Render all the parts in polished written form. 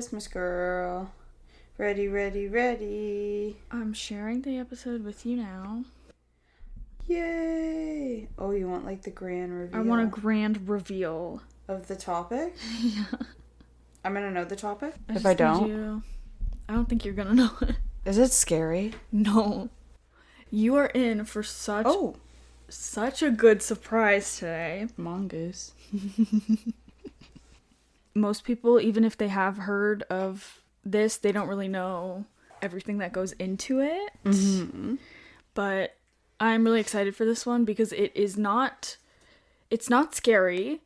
Yes, Miss Girl. Ready, ready, ready. I'm sharing the episode with you now. Yay! Oh, you want like the grand reveal? I want a grand reveal. Of the topic? Yeah. I'm gonna know the topic? If I don't? I don't think you're gonna know it. Is it scary? No. You are in for such a good surprise today. Mongoose. Most people, even if they have heard of this, they don't really know everything that goes into it. Mm-hmm. But I'm really excited for this one because it's not scary.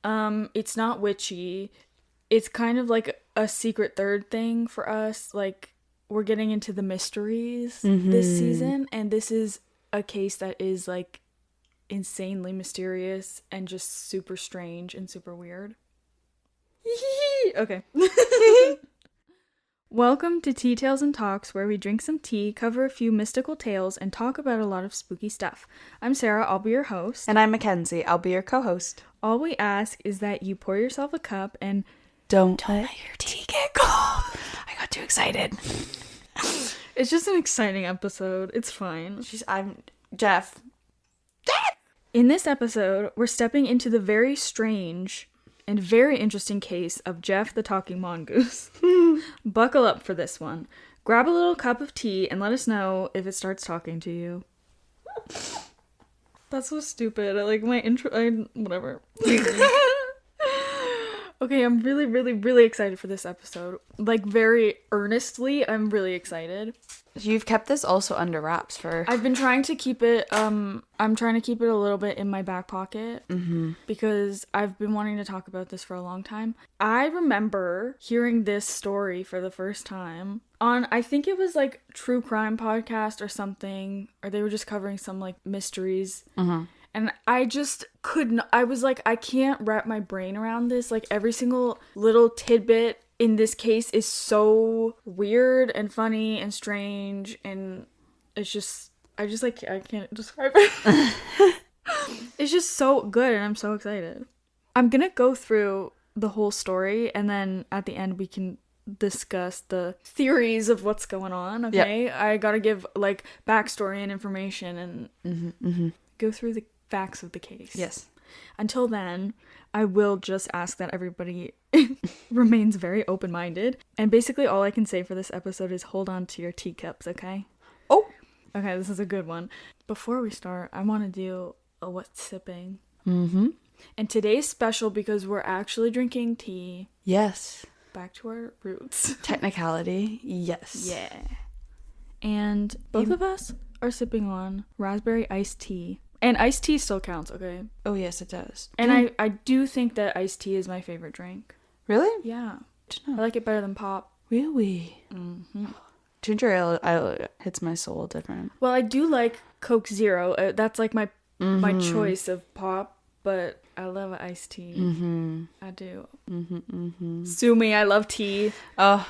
It's not witchy. It's kind of like a secret third thing for us. Like, we're getting into the mysteries this season, and this is a case that is like insanely mysterious and just super strange and super weird. Okay. Welcome to Tea Tales and Talks, where we drink some tea, cover a few mystical tales, and talk about a lot of spooky stuff. I'm Sarah, I'll be your host. And I'm Mackenzie, I'll be your co-host. All we ask is that you pour yourself a cup and don't let your tea get cold. I got too excited. It's just an exciting episode. It's fine. I'm Jeff. In this episode, we're stepping into the very strange and very interesting case of Jeff the Talking Mongoose. Buckle up for this one. Grab a little cup of tea and let us know if it starts talking to you. That's so stupid. I like my intro. Whatever. Okay, I'm really, really, really excited for this episode. Like, very earnestly, I'm really excited. You've kept this also under wraps for... I've been trying to keep it, I'm trying to keep it a little bit in my back pocket. Because I've been wanting to talk about this for a long time. I remember hearing this story for the first time on, I think it was like True Crime Podcast or something, or they were just covering some like mysteries. And I just couldn't, I was like, I can't wrap my brain around this. Like, every single little tidbit in this case is so weird and funny and strange. And it's just, I can't describe it. It's just so good and I'm so excited. I'm gonna go through the whole story and then at the end we can discuss the theories of what's going on, okay? Yep. I gotta give, like, backstory and information and go through the facts of the case. Yes. Until then, I will just ask that everybody remains very open-minded. And basically all I can say for this episode is hold on to your teacups, okay? Oh! Okay, this is a good one. Before we start, I want to do a what's sipping. And today's special because we're actually drinking tea. Yes. Back to our roots. Technicality, yes. Yeah. And both of us are sipping on raspberry iced tea. And iced tea still counts, okay? Oh, yes, it does. And I do think that iced tea is my favorite drink. Really? Yeah. I like it better than pop. Really? Ginger ale hits my soul different. Well, I do like Coke Zero. That's like my choice of pop, but I love iced tea. I do. Sue me, I love tea. Oh.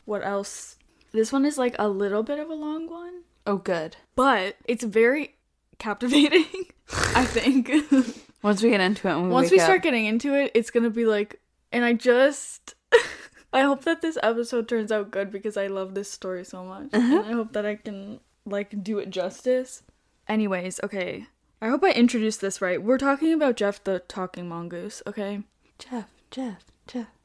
What else? This one is like a little bit of a long one. Oh, good. But it's very captivating, I think. Once we get into it, once we start getting into it, it's gonna be like, and I hope that this episode turns out good because I love this story so much. And I hope that I can, like, do it justice. Anyways, okay. I hope I introduced this right. We're talking about Jeff the Talking Mongoose, okay? Jeff.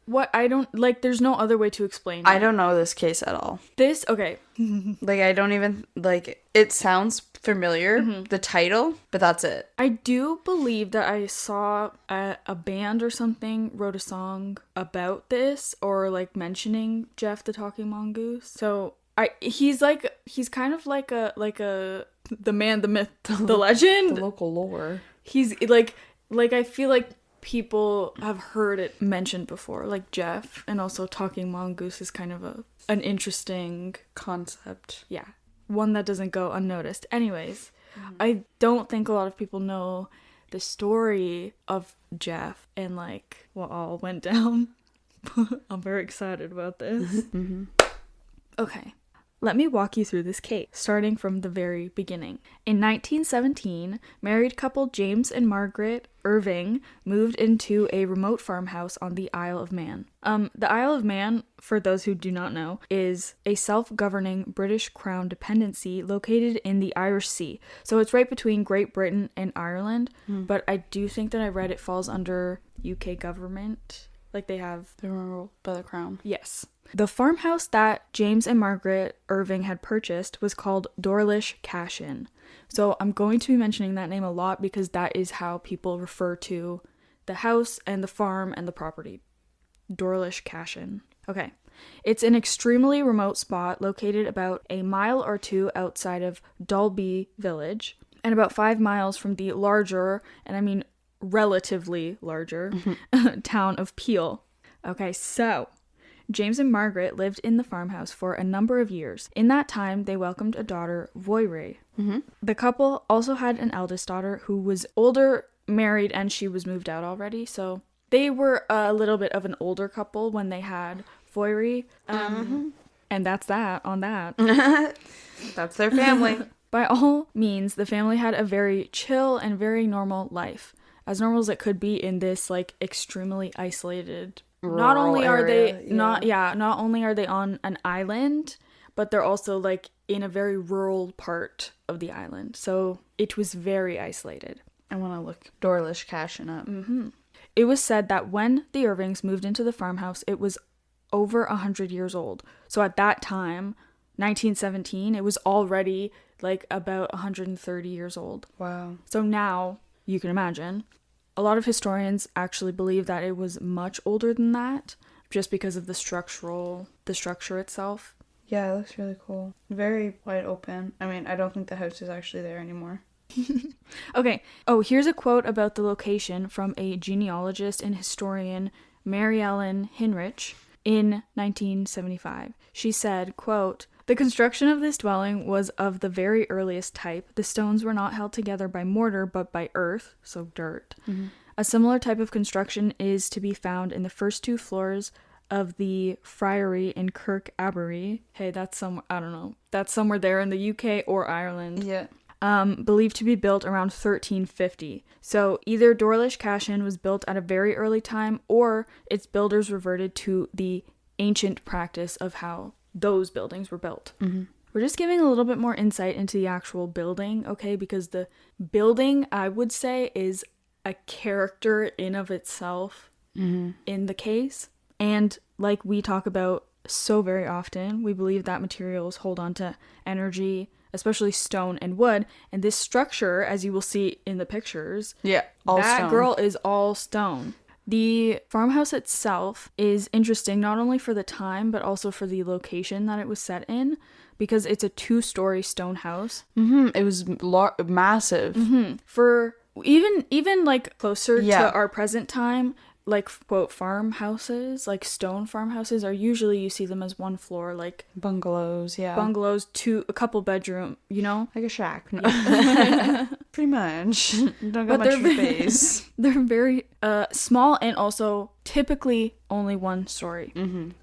What? I don't, like, there's no other way to explain it. I don't know this case at all. Okay. Like, I don't even, like, it sounds familiar, the title, but that's it. I do believe that I saw a band or something wrote a song about this, or, like, mentioning Jeff the Talking Mongoose. So, he's kind of like the man, the myth, the legend. The local lore. He's, like, I feel like people have heard it mentioned before, like Jeff, and also Talking Mongoose is kind of an interesting concept. Yeah. One that doesn't go unnoticed. Anyways, I don't think a lot of people know the story of Jeff and, like, what all went down. I'm very excited about this. Okay. Let me walk you through this case, starting from the very beginning. In 1917, married couple James and Margaret Irving moved into a remote farmhouse on the Isle of Man. The Isle of Man, for those who do not know, is a self-governing British Crown dependency located in the Irish Sea. So it's right between Great Britain and Ireland, but I do think that I read it falls under UK government. Like they have... They were ruled by the crown. Yes. The farmhouse that James and Margaret Irving had purchased was called Dorlish Cashin. So I'm going to be mentioning that name a lot because that is how people refer to the house and the farm and the property. Dorlish Cashin. Okay. It's an extremely remote spot located about a mile or two outside of Dalby village and about 5 miles from the larger, and I mean relatively larger, town of Peel. Okay, so... James and Margaret lived in the farmhouse for a number of years. In that time, they welcomed a daughter, Voirrey. The couple also had an eldest daughter who was older, married, and she was moved out already. So they were a little bit of an older couple when they had Voirrey. And that's that on that. That's their family. By all means, the family had a very chill and very normal life. As normal as it could be in this, like, extremely isolated not only are they not only are they on an island, but they're also like in a very rural part of the island. So it was very isolated. I want to look Dorlish Cashin up. It was said that when the Irvings moved into the farmhouse, it was over 100 years old. So at that time, 1917, it was already like about 130 years old. Wow. So now you can imagine. A lot of historians actually believe that it was much older than that, just because of the structure itself. Yeah, it looks really cool. Very wide open. I mean, I don't think the house is actually there anymore. Okay. Oh, here's a quote about the location from a genealogist and historian, Mary Ellen Hinrich, in 1975. She said, quote, "The construction of this dwelling was of the very earliest type. The stones were not held together by mortar, but by earth," so dirt. A similar type of construction is to be found in the first 2 floors of the friary in Kirk Abery. Hey, that's I don't know. That's somewhere there in the UK or Ireland. Yeah. Believed to be built around 1350. So either Dorlish Cashin was built at a very early time, or its builders reverted to the ancient practice of how those buildings were built. We're just giving a little bit more insight into the actual building, okay? Because the building, I would say, is a character in of itself in the case. And like we talk about so very often, we believe that materials hold on to energy, especially stone and wood. And this structure, as you will see in the pictures, all that stone. girl is all stone. The farmhouse itself is interesting not only for the time, but also for the location that it was set in, because it's a 2-story stone house. It was massive. For even like closer to our present time, like, quote, farmhouses, like stone farmhouses, are usually, you see them as 1 floor, like Bungalows, bungalows, a couple bedroom, you know? Like a shack. Pretty much. Don't got much space. They're very small and also typically only 1 story.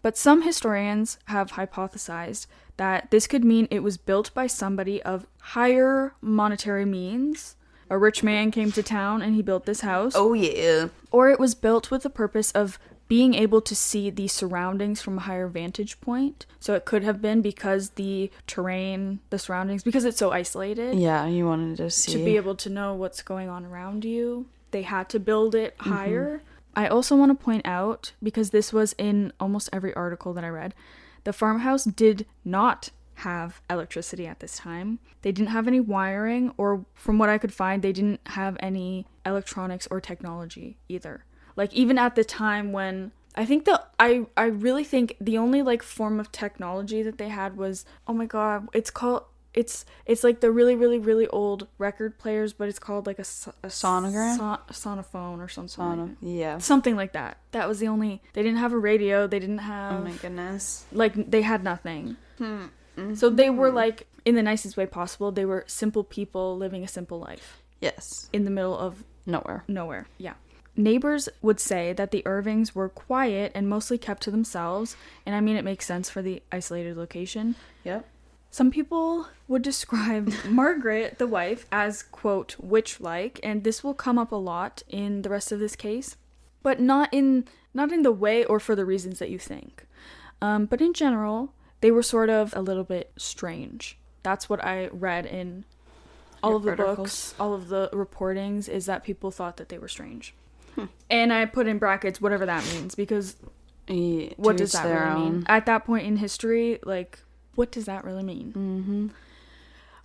But some historians have hypothesized that this could mean it was built by somebody of higher monetary means. A rich man came to town and he built this house. Oh, yeah. Or it was built with the purpose of being able to see the surroundings from a higher vantage point. So it could have been because the terrain, the surroundings, because it's so isolated. Yeah, you wanted to see. To be able to know what's going on around you. They had to build it higher. I also want to point out, because this was in almost every article that I read, the farmhouse did not have electricity at this time. They didn't have any wiring, or from what I could find, they didn't have any electronics or technology either. Like, even at the time when I think I really think the only like form of technology that they had was, oh my god, it's like the really, really, really old record players, but it's called like a sonogram? Sonophone or something. Yeah. Something like that. That was the only, they didn't have a radio, they didn't have, oh my goodness. Like, they had nothing. So they were like, in the nicest way possible, they were simple people living a simple life. Yes. In the middle of nowhere. Yeah. Neighbors would say that the Irvings were quiet and mostly kept to themselves, and I mean, it makes sense for the isolated location. Yep. Some people would describe Margaret, the wife, as, quote, witch-like, and this will come up a lot in the rest of this case, but not in the way or for the reasons that you think. But in general, they were sort of a little bit strange. That's what I read in all of the books, all of the reportings, is that people thought that they were strange. And I put in brackets whatever that means, because what does that really mean? At that point in history, like, what does that really mean? Mm-hmm.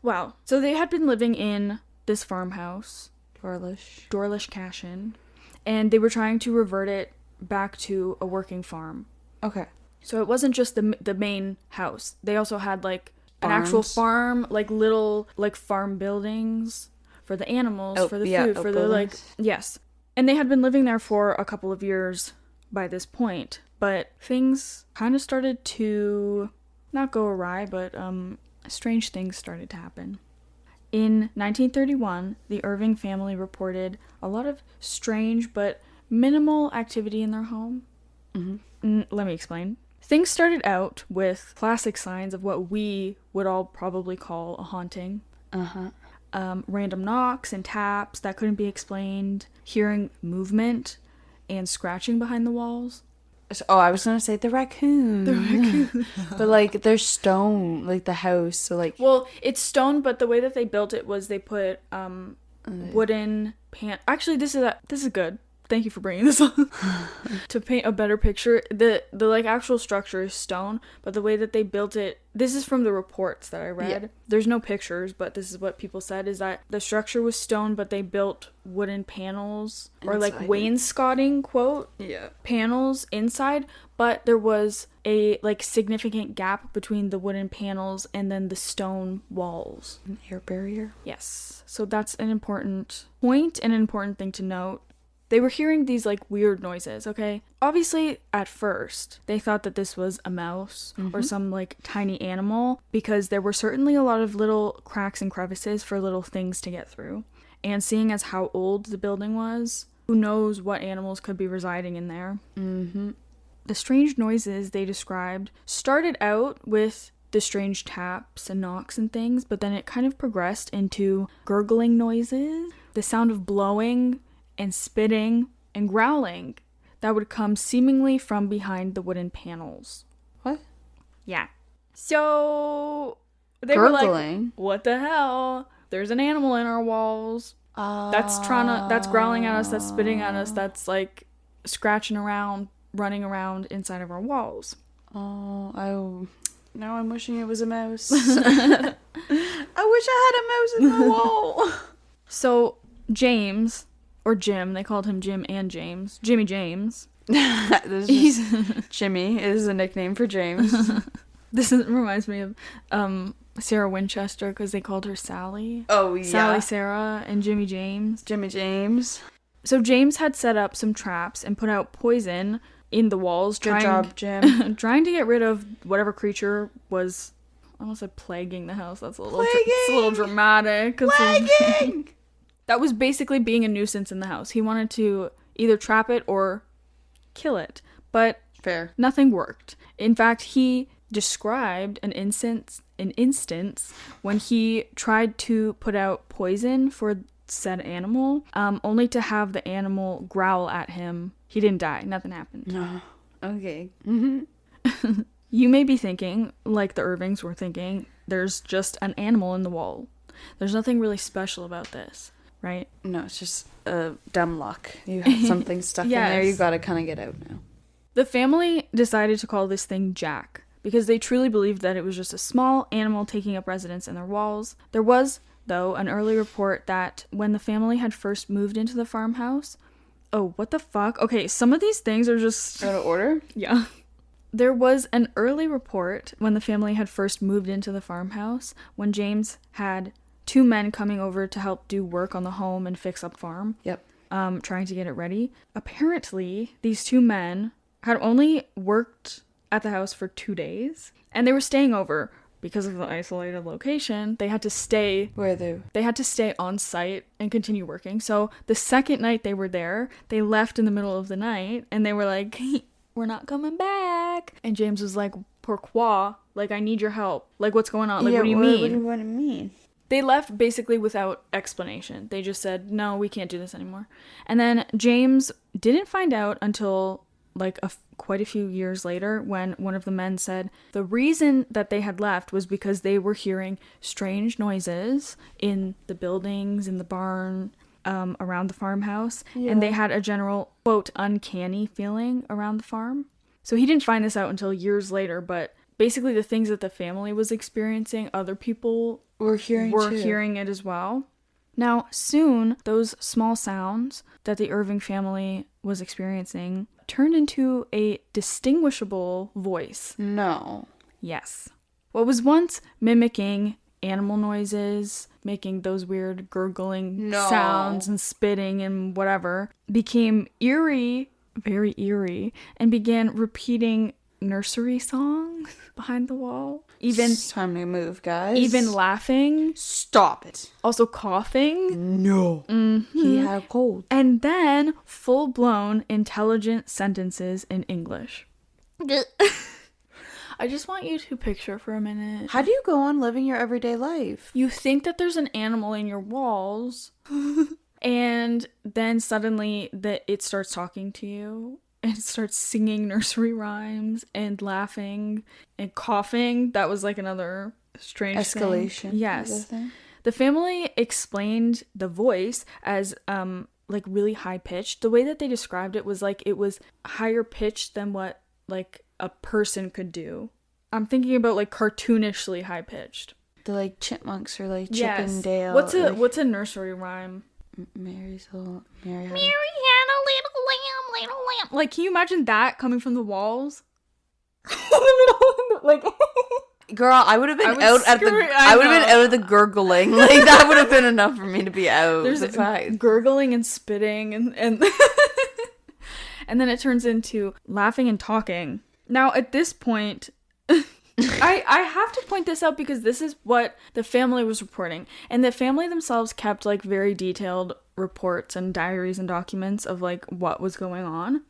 Wow. So they had been living in this farmhouse, Dorlish Cashin, and they were trying to revert it back to a working farm. Okay. So it wasn't just the main house. They also had, like, an actual farm, like, little, like, farm buildings for the animals, for the food, for the, like, yes. And they had been living there for a couple of years by this point, but things kind of started to not go awry, but strange things started to happen. In 1931, the Irving family reported a lot of strange but minimal activity in their home. Mm-hmm. Let me explain. Things started out with classic signs of what we would all probably call a haunting. Random knocks and taps that couldn't be explained, hearing movement and scratching behind the walls. Oh, I was gonna say the raccoon. But, like, they're stone, like, the house, so, like... Well, it's stone, but the way that they built it was they put wooden Actually, this is good. Thank you for bringing this up. To paint a better picture, the like actual structure is stone, but the way that they built it, this is from the reports that I read. Yeah. There's no pictures, but this is what people said, is that the structure was stone, but they built wooden panels or like wainscoting, quote, panels inside, but there was a like significant gap between the wooden panels and then the stone walls. An air barrier? Yes. So that's an important point and an important thing to note. They were hearing these, like, weird noises, okay? Obviously, at first, they thought that this was a mouse or some, like, tiny animal, because there were certainly a lot of little cracks and crevices for little things to get through. And seeing as how old the building was, who knows what animals could be residing in there. The strange noises they described started out with the strange taps and knocks and things, but then it kind of progressed into gurgling noises, the sound of blowing and spitting and growling that would come seemingly from behind the wooden panels. What? Yeah. So they Gurgling? were like, what the hell? There's an animal in our walls. That's growling at us, that's spitting at us, that's like scratching around, running around inside of our walls. Oh, now I'm wishing it was a mouse. I wish I had a mouse in my wall. So James, or Jim, they called him Jim and James. Jimmy James. Jimmy is a nickname for James. This reminds me of Sarah Winchester, because they called her Sally. Oh, yeah. Sally Sarah and Jimmy James. Jimmy James. So James had set up some traps and put out poison in the walls. Good job, Jim. Trying to get rid of whatever creature was, I almost said plaguing the house. That's a little dramatic. Plaguing! That was basically being a nuisance in the house. He wanted to either trap it or kill it, but fair. Nothing worked. In fact, he described an instance when he tried to put out poison for said animal, only to have the animal growl at him. He didn't die. Nothing happened. No. Okay. You may be thinking, like the Irvings were thinking, there's just an animal in the wall. There's nothing really special about this. Right? No, it's just dumb luck. You have something stuck in there, you gotta kind of get out now. The family decided to call this thing Jack, because they truly believed that it was just a small animal taking up residence in their walls. There was, though, an early report that when the family had first moved into the farmhouse... Oh, what the fuck? Okay, some of these things are just... Out of order? Yeah. There was an early report when the family had first moved into the farmhouse, when James had 2 men coming over to help do work on the home and fix up farm. Yep. Trying to get it ready. Apparently, these 2 men had only worked at the house for 2 days, and they were staying over because of the isolated location. They had to stay. Where they had to stay on site and continue working. So the second night they were there, they left in the middle of the night, and they were like, "We're not coming back." And James was like, Pourquoi? Like, I need your help. Like, what's going on? Like, what do you mean? What do you mean? They left basically without explanation. They just said, no, we can't do this anymore. And then James didn't find out until like quite a few years later, when one of the men said the reason that they had left was because they were hearing strange noises in the buildings, in the barn, around the farmhouse. Yeah. And they had a general, quote, uncanny feeling around the farm. So he didn't find this out until years later, but basically the things that the family was experiencing, other people were hearing it as well. Now, soon, those small sounds that the Irving family was experiencing turned into a distinguishable voice. No. Yes. What was once mimicking animal noises, making those weird gurgling sounds and spitting and whatever, became eerie, very eerie, and began repeating nursery songs behind the wall. Even it's time to move, guys. Even laughing. Stop it. Also coughing. No. Mm-hmm. He had a cold. And then full-blown intelligent sentences in English. I just want you to picture for a minute. How do you go on living your everyday life? You think that there's an animal in your walls, and then suddenly it starts talking to you. And starts singing nursery rhymes and laughing and coughing. That was like another strange escalation. Thing. Yes. The family explained the voice as like really high pitched. The way that they described it was like it was higher pitched than what like a person could do. I'm thinking about like cartoonishly high pitched. The like chipmunks or like Chip and Dale. What's a nursery rhyme? Mary had a little lamb. Like, can you imagine that coming from the walls? Like, girl, I would have been out of the gurgling. Like, that would have been enough for me to be out. There's gurgling and spitting and and then it turns into laughing and talking. Now, at this point, I have to point this out because this is what the family was reporting. And the family themselves kept like very detailed reports and diaries and documents of like what was going on.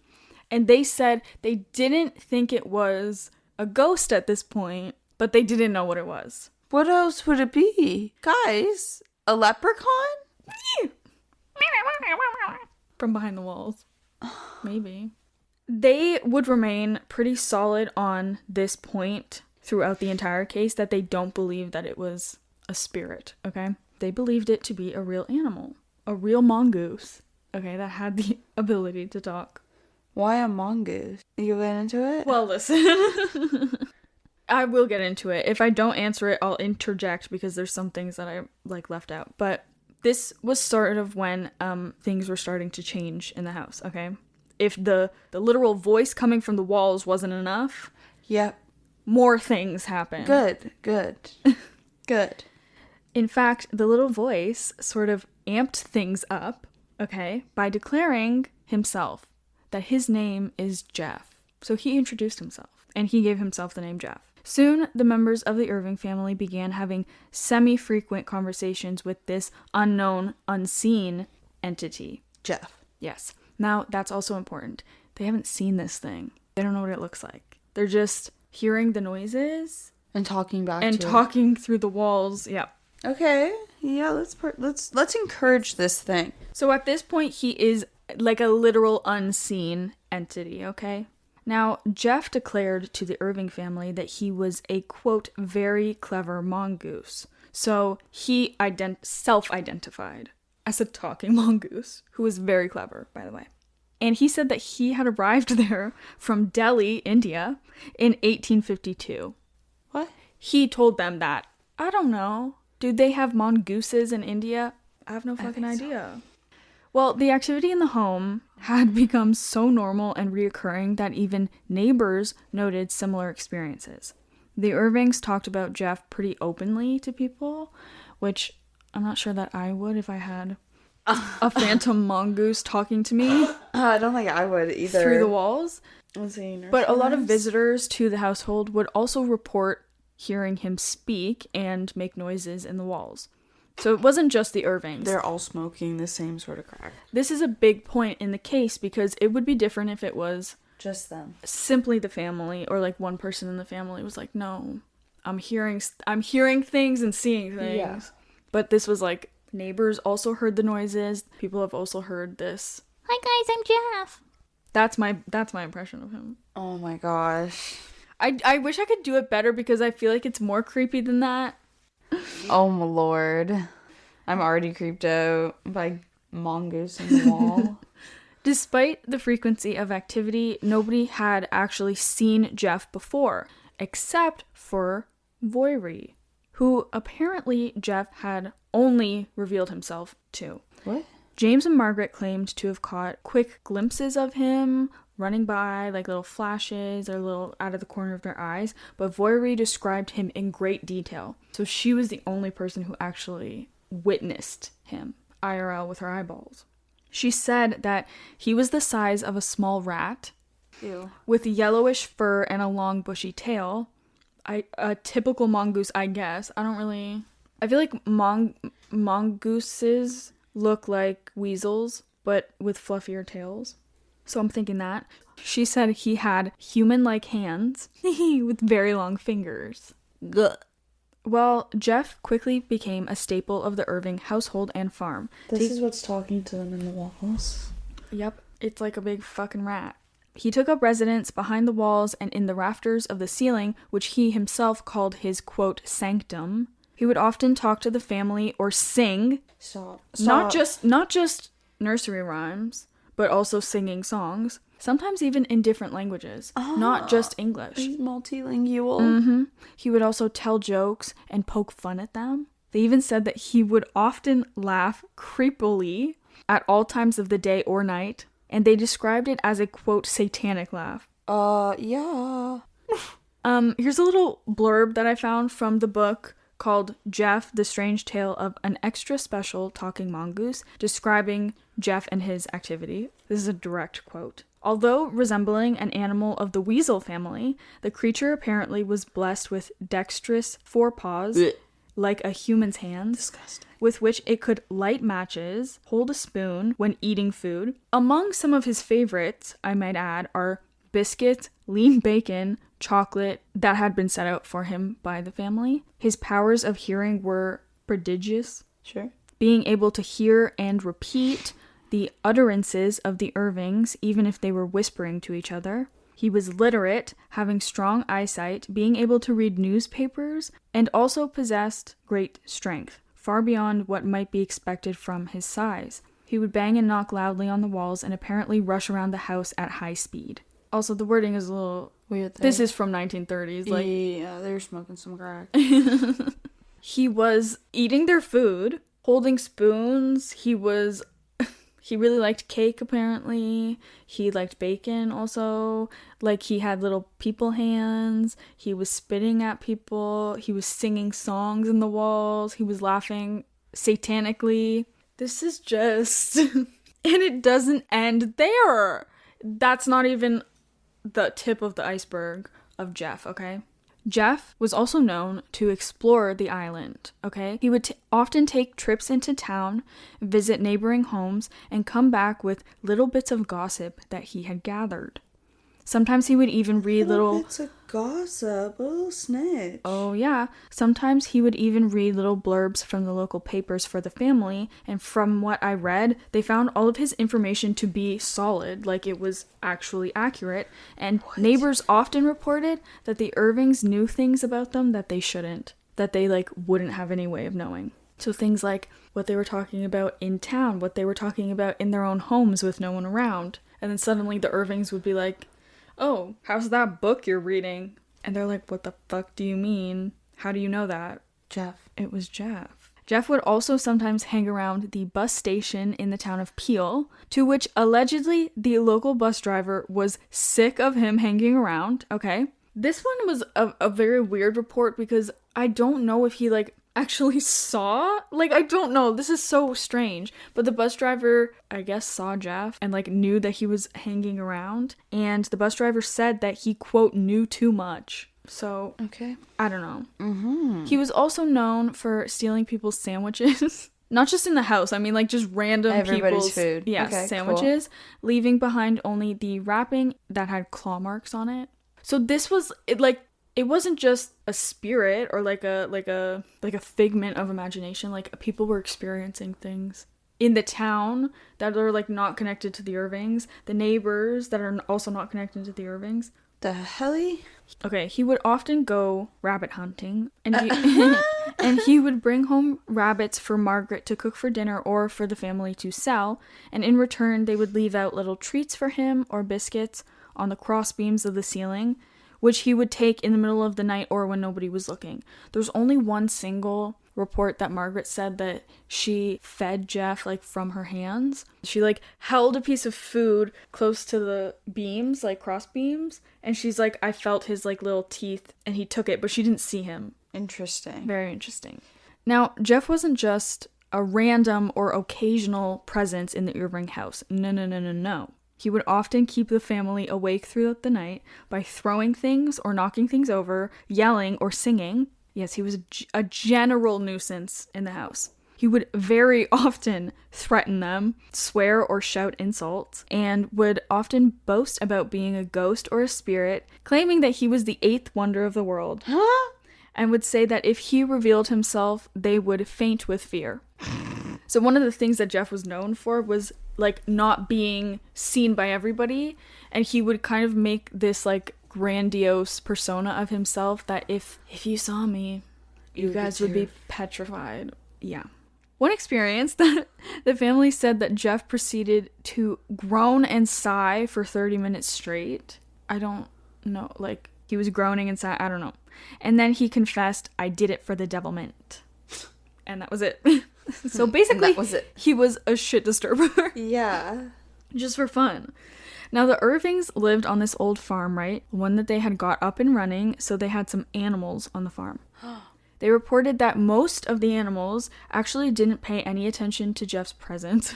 And they said they didn't think it was a ghost at this point, but they didn't know what it was. What else would it be? Guys, a leprechaun? From behind the walls. Maybe. They would remain pretty solid on this point throughout the entire case, that they don't believe that it was a spirit, okay? They believed it to be a real animal. A real mongoose, okay, that had the ability to talk. Why a mongoose? You get into it? Well, listen. I will get into it. If I don't answer it, I'll interject because there's some things that I like left out. But this was sort of when things were starting to change in the house, okay? If the literal voice coming from the walls wasn't enough, yep, more things happened. Good. In fact, the little voice sort of amped things up, okay, by declaring himself that his name is Jeff. So he introduced himself, and he gave himself the name Jeff. Soon, the members of the Irving family began having semi-frequent conversations with this unknown, unseen entity. Jeff. Yes. Now, that's also important. They haven't seen this thing. They don't know what it looks like. They're just hearing the noises and talking back and talking through the walls. Yeah. Okay. Yeah, let's encourage this thing. So at this point, he is like a literal unseen entity, okay? Now, Jeff declared to the Irving family that he was a, quote, very clever mongoose. So he self-identified as a talking mongoose, who was very clever, by the way. And he said that he had arrived there from Delhi, India, in 1852. What? He told them that. I don't know. Do they have mongooses in India? I have no fucking idea. So. Well, the activity in the home had become so normal and reoccurring that even neighbors noted similar experiences. The Irvings talked about Jeff pretty openly to people, which I'm not sure that I would if I had a phantom mongoose talking to me. I don't think I would either. Through the walls. But a lot of visitors to the household would also report hearing him speak and make noises in the walls. So it wasn't just the Irvings. They're all smoking the same sort of crack. This is a big point in the case because it would be different if it was Just them. Simply the family, or like one person in the family was like, no, I'm hearing things and seeing things. Yeah. But this was like, neighbors also heard the noises. People have also heard this. Hi guys, I'm Jeff. That's my impression of him. Oh my gosh. I wish I could do it better because I feel like it's more creepy than that. Oh my lord. I'm already creeped out by Mongoose in the wall. Despite the frequency of activity, nobody had actually seen Jeff before, except for Voiry, who apparently Jeff had only revealed himself to. What? James and Margaret claimed to have caught quick glimpses of him running by, like little flashes or little out of the corner of their eyes, but Voiry described him in great detail. So she was the only person who actually witnessed him IRL with her eyeballs. She said that he was the size of a small rat. Ew. With yellowish fur and a long bushy tail. A typical mongoose, I guess. I feel like mongooses look like weasels, but with fluffier tails. So I'm thinking that. She said he had human-like hands with very long fingers. Gah. Well, Jeff quickly became a staple of the Irving household and farm. This is what's talking to them in the walls. Yep, it's like a big fucking rat. He took up residence behind the walls and in the rafters of the ceiling, which he himself called his, quote, sanctum. He would often talk to the family or sing. Stop. Not just nursery rhymes, but also singing songs. Sometimes even in different languages, not just English. He's multilingual. Mm-hmm. He would also tell jokes and poke fun at them. They even said that he would often laugh creepily at all times of the day or night, and they described it as a, quote, satanic laugh. Yeah. Here's a little blurb that I found from the book called Jeff, The Strange Tale of an Extra Special Talking Mongoose, describing Jeff and his activity. This is a direct quote. Although resembling an animal of the weasel family, the creature apparently was blessed with dexterous forepaws, like a human's hands, Disgusting. with which it could light matches, hold a spoon when eating food. Among some of his favorites, I might add, are biscuits, lean bacon, chocolate that had been set out for him by the family. His powers of hearing were prodigious. Sure. Being able to hear and repeat the utterances of the Irvings, even if they were whispering to each other. He was literate, having strong eyesight, being able to read newspapers, and also possessed great strength, far beyond what might be expected from his size. He would bang and knock loudly on the walls and apparently rush around the house at high speed. Also, the wording is a little weird. This is from 1930s. Like, yeah, they're smoking some crack. He was eating their food, holding spoons. He really liked cake, apparently. He liked bacon also. Like, he had little people hands. He was spitting at people. He was singing songs in the walls. He was laughing satanically. This is just... and it doesn't end there. That's not even the tip of the iceberg of Jeff, okay? Jeff was also known to explore the island, okay? He would often take trips into town, visit neighboring homes, and come back with little bits of gossip that he had gathered. Sometimes he would even read little bits of gossip, a little snitch. Oh, yeah. Sometimes he would even read little blurbs from the local papers for the family, and from what I read, they found all of his information to be solid, like it was actually accurate, and neighbors often reported that the Irvings knew things about them that they shouldn't, that they, like, wouldn't have any way of knowing. So things like what they were talking about in town, what they were talking about in their own homes with no one around, and then suddenly the Irvings would be like, oh, how's that book you're reading? And they're like, what the fuck do you mean? How do you know that? Jeff. It was Jeff. Jeff would also sometimes hang around the bus station in the town of Peel, to which allegedly the local bus driver was sick of him hanging around, okay? This one was a very weird report because I don't know if he, like, actually saw, like, I don't know, this is so strange, but the bus driver, I guess, saw Jeff and, like, knew that he was hanging around, and the bus driver said that he, quote, knew too much. So, okay, I don't know. He was also known for stealing people's sandwiches. Not just in the house. I mean, like, just random Everybody's people's food. Yeah, Okay, sandwiches, leaving behind only the wrapping that had claw marks on it. So this was it wasn't just a spirit or like a figment of imagination. Like, people were experiencing things in the town that are like not connected to the Irvings, the neighbors that are also not connected to the Irvings. The helly? Okay, he would often go rabbit hunting, and and he would bring home rabbits for Margaret to cook for dinner or for the family to sell, and in return they would leave out little treats for him or biscuits on the cross beams of the ceiling, which he would take in the middle of the night or when nobody was looking. There's only one single report that Margaret said that she fed Jeff like from her hands. She like held a piece of food close to the beams, like cross beams, and she's like, I felt his like little teeth, and he took it, but she didn't see him. Interesting. Very interesting. Now, Jeff wasn't just a random or occasional presence in the Irving house. No. He would often keep the family awake throughout the night by throwing things or knocking things over, yelling or singing. Yes, he was a general nuisance in the house. He would very often threaten them, swear or shout insults, and would often boast about being a ghost or a spirit, claiming that he was the eighth wonder of the world. Huh? And would say that if he revealed himself, they would faint with fear. So one of the things that Jeff was known for was like not being seen by everybody, and he would kind of make this like grandiose persona of himself that if you saw me, you guys would be petrified. Yeah. One experience that the family said that Jeff proceeded to groan and sigh for 30 minutes straight. I don't know, like he was groaning and sigh, I don't know. And then he confessed, I did it for the devilment. And that was it. So basically, that was it. He was a shit disturber. Yeah. Just for fun. Now, the Irvings lived on this old farm, right? One that they had got up and running, so they had some animals on the farm. They reported that most of the animals actually didn't pay any attention to Jeff's presence,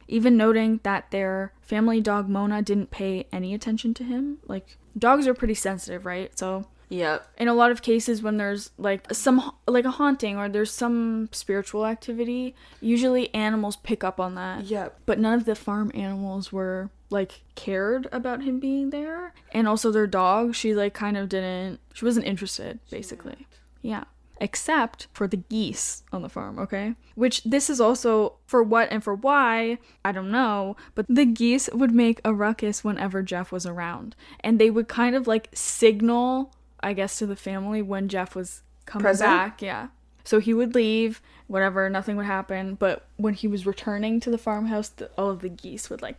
even noting that their family dog Mona didn't pay any attention to him. Like, dogs are pretty sensitive, right? So yep. In a lot of cases when there's like a haunting or there's some spiritual activity, usually animals pick up on that. Yep. But none of the farm animals were like cared about him being there. And also their dog, she like kind of she wasn't interested, basically. Yeah. Except for the geese on the farm, okay? Which this is also for what and for why, I don't know, but the geese would make a ruckus whenever Jeff was around. And they would kind of like signal, I guess, to the family when Jeff was coming back. Yeah. So he would leave, whatever, nothing would happen. But when he was returning to the farmhouse, all of the geese would like,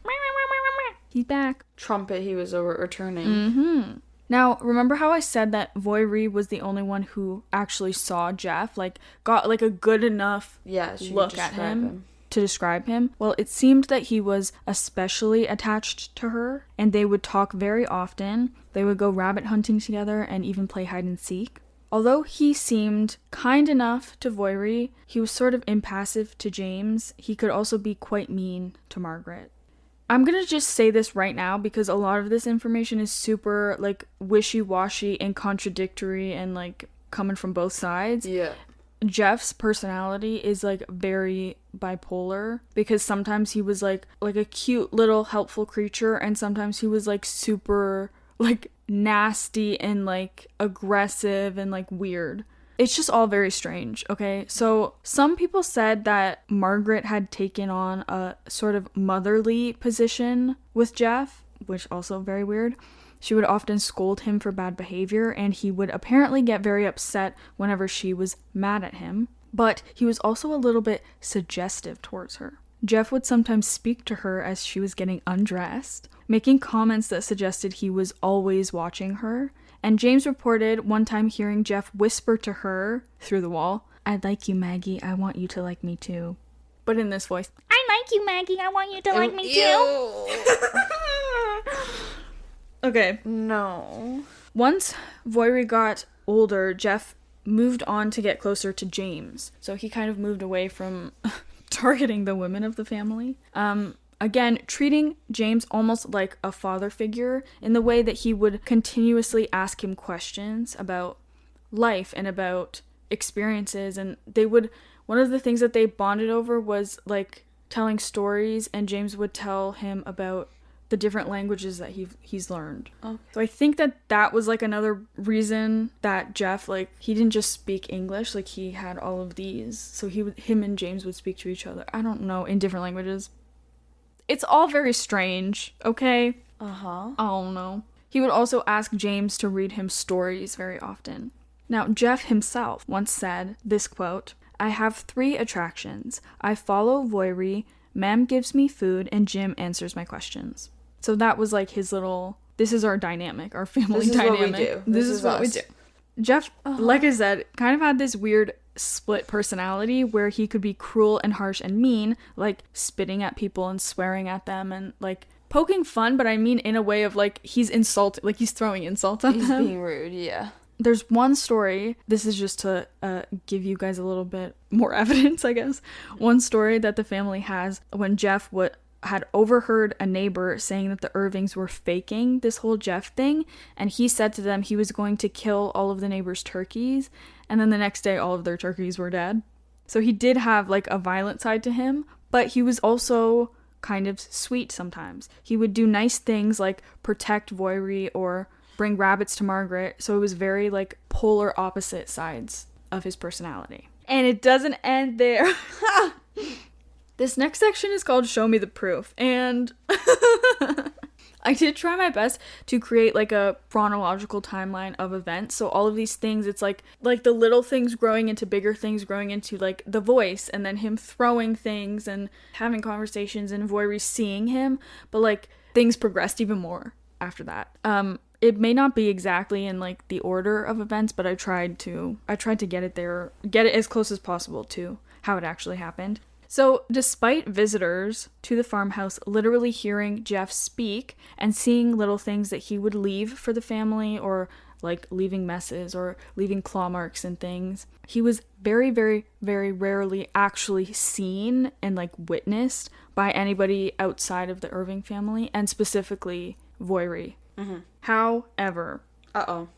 he's back. Trumpet, he was returning. Mm-hmm. Now, remember how I said that Voirie was the only one who actually saw Jeff? Like, got like a good enough look at him to describe him? Well, it seemed that he was especially attached to her, and they would talk very often. They would go rabbit hunting together and even play hide and seek. Although he seemed kind enough to Voirie, he was sort of impassive to James. He could also be quite mean to Margaret. I'm gonna just say this right now because a lot of this information is super, like, wishy-washy and contradictory and, like, coming from both sides. Yeah. Jeff's personality is, like, very bipolar because sometimes he was, like a cute little helpful creature, and sometimes he was, like, super, like, nasty and, like, aggressive and, like, weird. It's just all very strange, okay? So some people said that Margaret had taken on a sort of motherly position with Jeff, which also very weird. She would often scold him for bad behavior, and he would apparently get very upset whenever she was mad at him. But he was also a little bit suggestive towards her. Jeff would sometimes speak to her as she was getting undressed, making comments that suggested he was always watching her. And James reported one time hearing Jeff whisper to her through the wall, "I like you, Maggie. I want you to like me too." But in this voice, "I like you, Maggie. I want you to like me too." Okay. No. Once Voirie got older, Jeff moved on to get closer to James. So he kind of moved away from targeting the women of the family. Again, treating James almost like a father figure in the way that he would continuously ask him questions about life and about experiences, and they would, one of the things that they bonded over was like telling stories, and James would tell him about the different languages that he's learned. Okay. So I think that was like another reason that Jeff, like, he didn't just speak English, like he had all of these. So him and James would speak to each other, I don't know, in different languages. It's all very strange, okay? Uh-huh. I don't know. He would also ask James to read him stories very often. Now, Jeff himself once said this quote, "I have 3 attractions. I follow Voiri, Mam gives me food, and Jim answers my questions." So that was like his little, this is our dynamic, our family dynamic. What we do. This is what we do. Jeff, like I said, kind of had this weird split personality where he could be cruel and harsh and mean, like spitting at people and swearing at them and like poking fun, but I mean in a way of like he's insulting, like he's throwing insults at them. He's being rude, yeah. There's one story, this is just to give you guys a little bit more evidence, I guess. One story that the family has when Jeff had overheard a neighbor saying that the Irvings were faking this whole Jeff thing, and he said to them he was going to kill all of the neighbors' turkeys, and then the next day all of their turkeys were dead. So he did have like a violent side to him, but he was also kind of sweet sometimes. He would do nice things like protect Voiri or bring rabbits to Margaret, so it was very like polar opposite sides of his personality. And it doesn't end there. This next section is called Show Me the Proof, and I did try my best to create like a chronological timeline of events. So all of these things, it's like the little things growing into bigger things, growing into like the voice, and then him throwing things and having conversations and Voiri seeing him, but like things progressed even more after that. It may not be exactly in like the order of events, but I tried to get it as close as possible to how it actually happened. So, despite visitors to the farmhouse literally hearing Jeff speak and seeing little things that he would leave for the family, or like leaving messes or leaving claw marks and things, he was very, very, very rarely actually seen and like witnessed by anybody outside of the Irving family, and specifically Voiri. Mm-hmm. However, Uh-oh.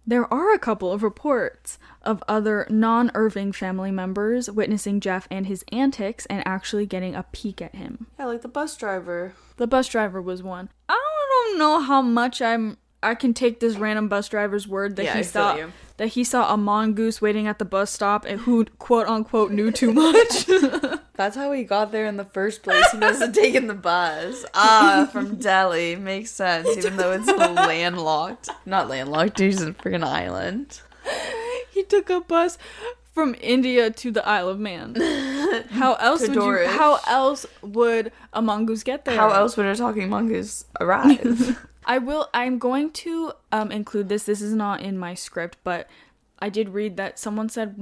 there are a couple of reports of other non-Irving family members witnessing Jeff and his antics and actually getting a peek at him. Yeah, like the bus driver. The bus driver was one. I don't know how much I can take this random bus driver's word that he saw a mongoose waiting at the bus stop and who quote unquote knew too much. That's how he got there in the first place. He must have taken the bus. From Delhi. Makes sense, even though it's landlocked. Not landlocked, he's a freaking island. He took a bus from India to the Isle of Man. How else would a mongoose get there? How else would a talking mongoose arrive? I'm going to include this. This is not in my script, but I did read that someone said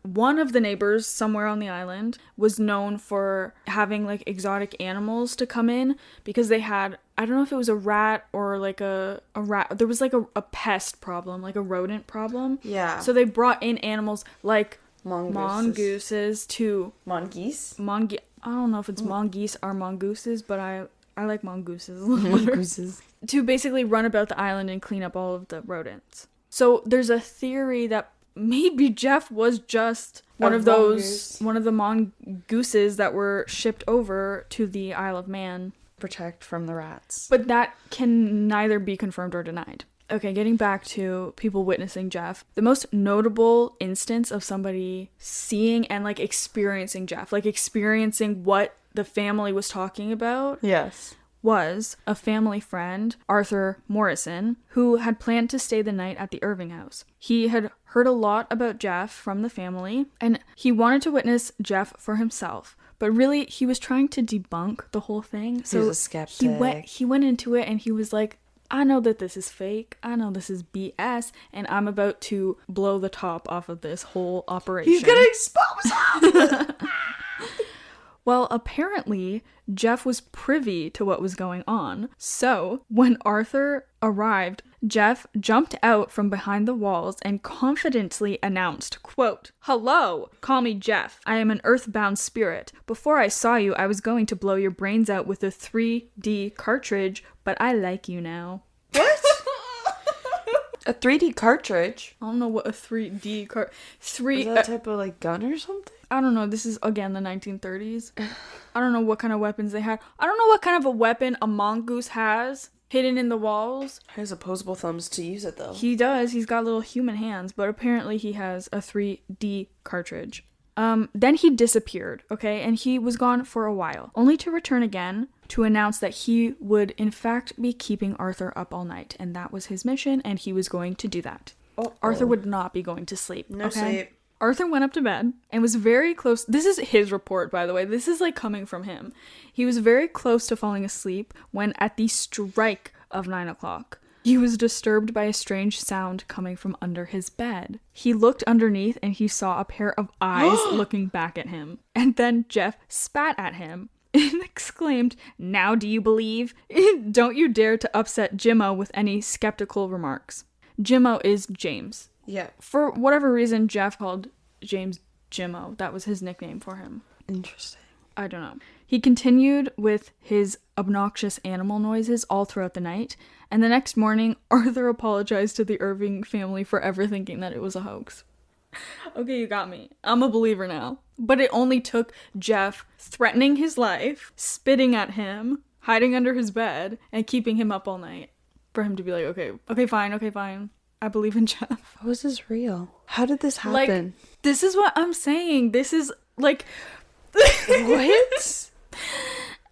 one of the neighbors somewhere on the island was known for having like exotic animals to come in because they had, I don't know if it was a rat or like a rat. There was like a pest problem, like a rodent problem. Yeah. So they brought in animals like mongooses to... Mongoose? I don't know if it's mongoose or mongooses, but I like mongooses a little better. Mongooses. To basically run about the island and clean up all of the rodents. So there's a theory that maybe Jeff was just one of the mongooses that were shipped over to the Isle of Man. Protect from the rats. But that can neither be confirmed or denied. Okay, getting back to people witnessing Jeff. The most notable instance of somebody seeing and like experiencing Jeff, like experiencing what the family was talking about. Yes. Was a family friend, Arthur Morrison, who had planned to stay the night at the Irving house. He had heard a lot about Jeff from the family, and he wanted to witness Jeff for himself. But really, he was trying to debunk the whole thing. So he was a skeptic. He went into it and he was like, I know that this is fake. I know this is BS, and I'm about to blow the top off of this whole operation. He's gonna expose him! Well, apparently, Jeff was privy to what was going on. So, when Arthur arrived, Jeff jumped out from behind the walls and confidently announced, quote, "Hello, call me Jeff. I am an earthbound spirit. Before I saw you, I was going to blow your brains out with a 3D cartridge, but I like you now." What? A 3D cartridge? I don't know what a 3D Is that a type of like gun or something? I don't know. This is, again, the 1930s. I don't know what kind of weapons they had. I don't know what kind of a weapon a mongoose has hidden in the walls. He has opposable thumbs to use it, though. He does. He's got little human hands, but apparently he has a 3D cartridge. Then he disappeared, okay? And he was gone for a while, only to return again to announce that he would, in fact, be keeping Arthur up all night. And that was his mission, and he was going to do that. Arthur would not be going to sleep. No sleep. Arthur went up to bed and was very close. This is his report, by the way. This is like coming from him. He was very close to falling asleep when, at the strike of 9 o'clock, he was disturbed by a strange sound coming from under his bed. He looked underneath and he saw a pair of eyes looking back at him. And then Jeff spat at him and exclaimed, "Now do you believe? Don't you dare to upset Jimmo with any skeptical remarks." Jimmo is James. Yeah. For whatever reason, Jeff called James Jimmo. That was his nickname for him. Interesting. I don't know. He continued with his obnoxious animal noises all throughout the night, and the next morning, Arthur apologized to the Irving family for ever thinking that it was a hoax. Okay, you got me. I'm a believer now. But it only took Jeff threatening his life, spitting at him, hiding under his bed, and keeping him up all night for him to be like, okay, fine. I believe in Jeff. How is this real? How did this happen? Like, this is what I'm saying. This is, like... What?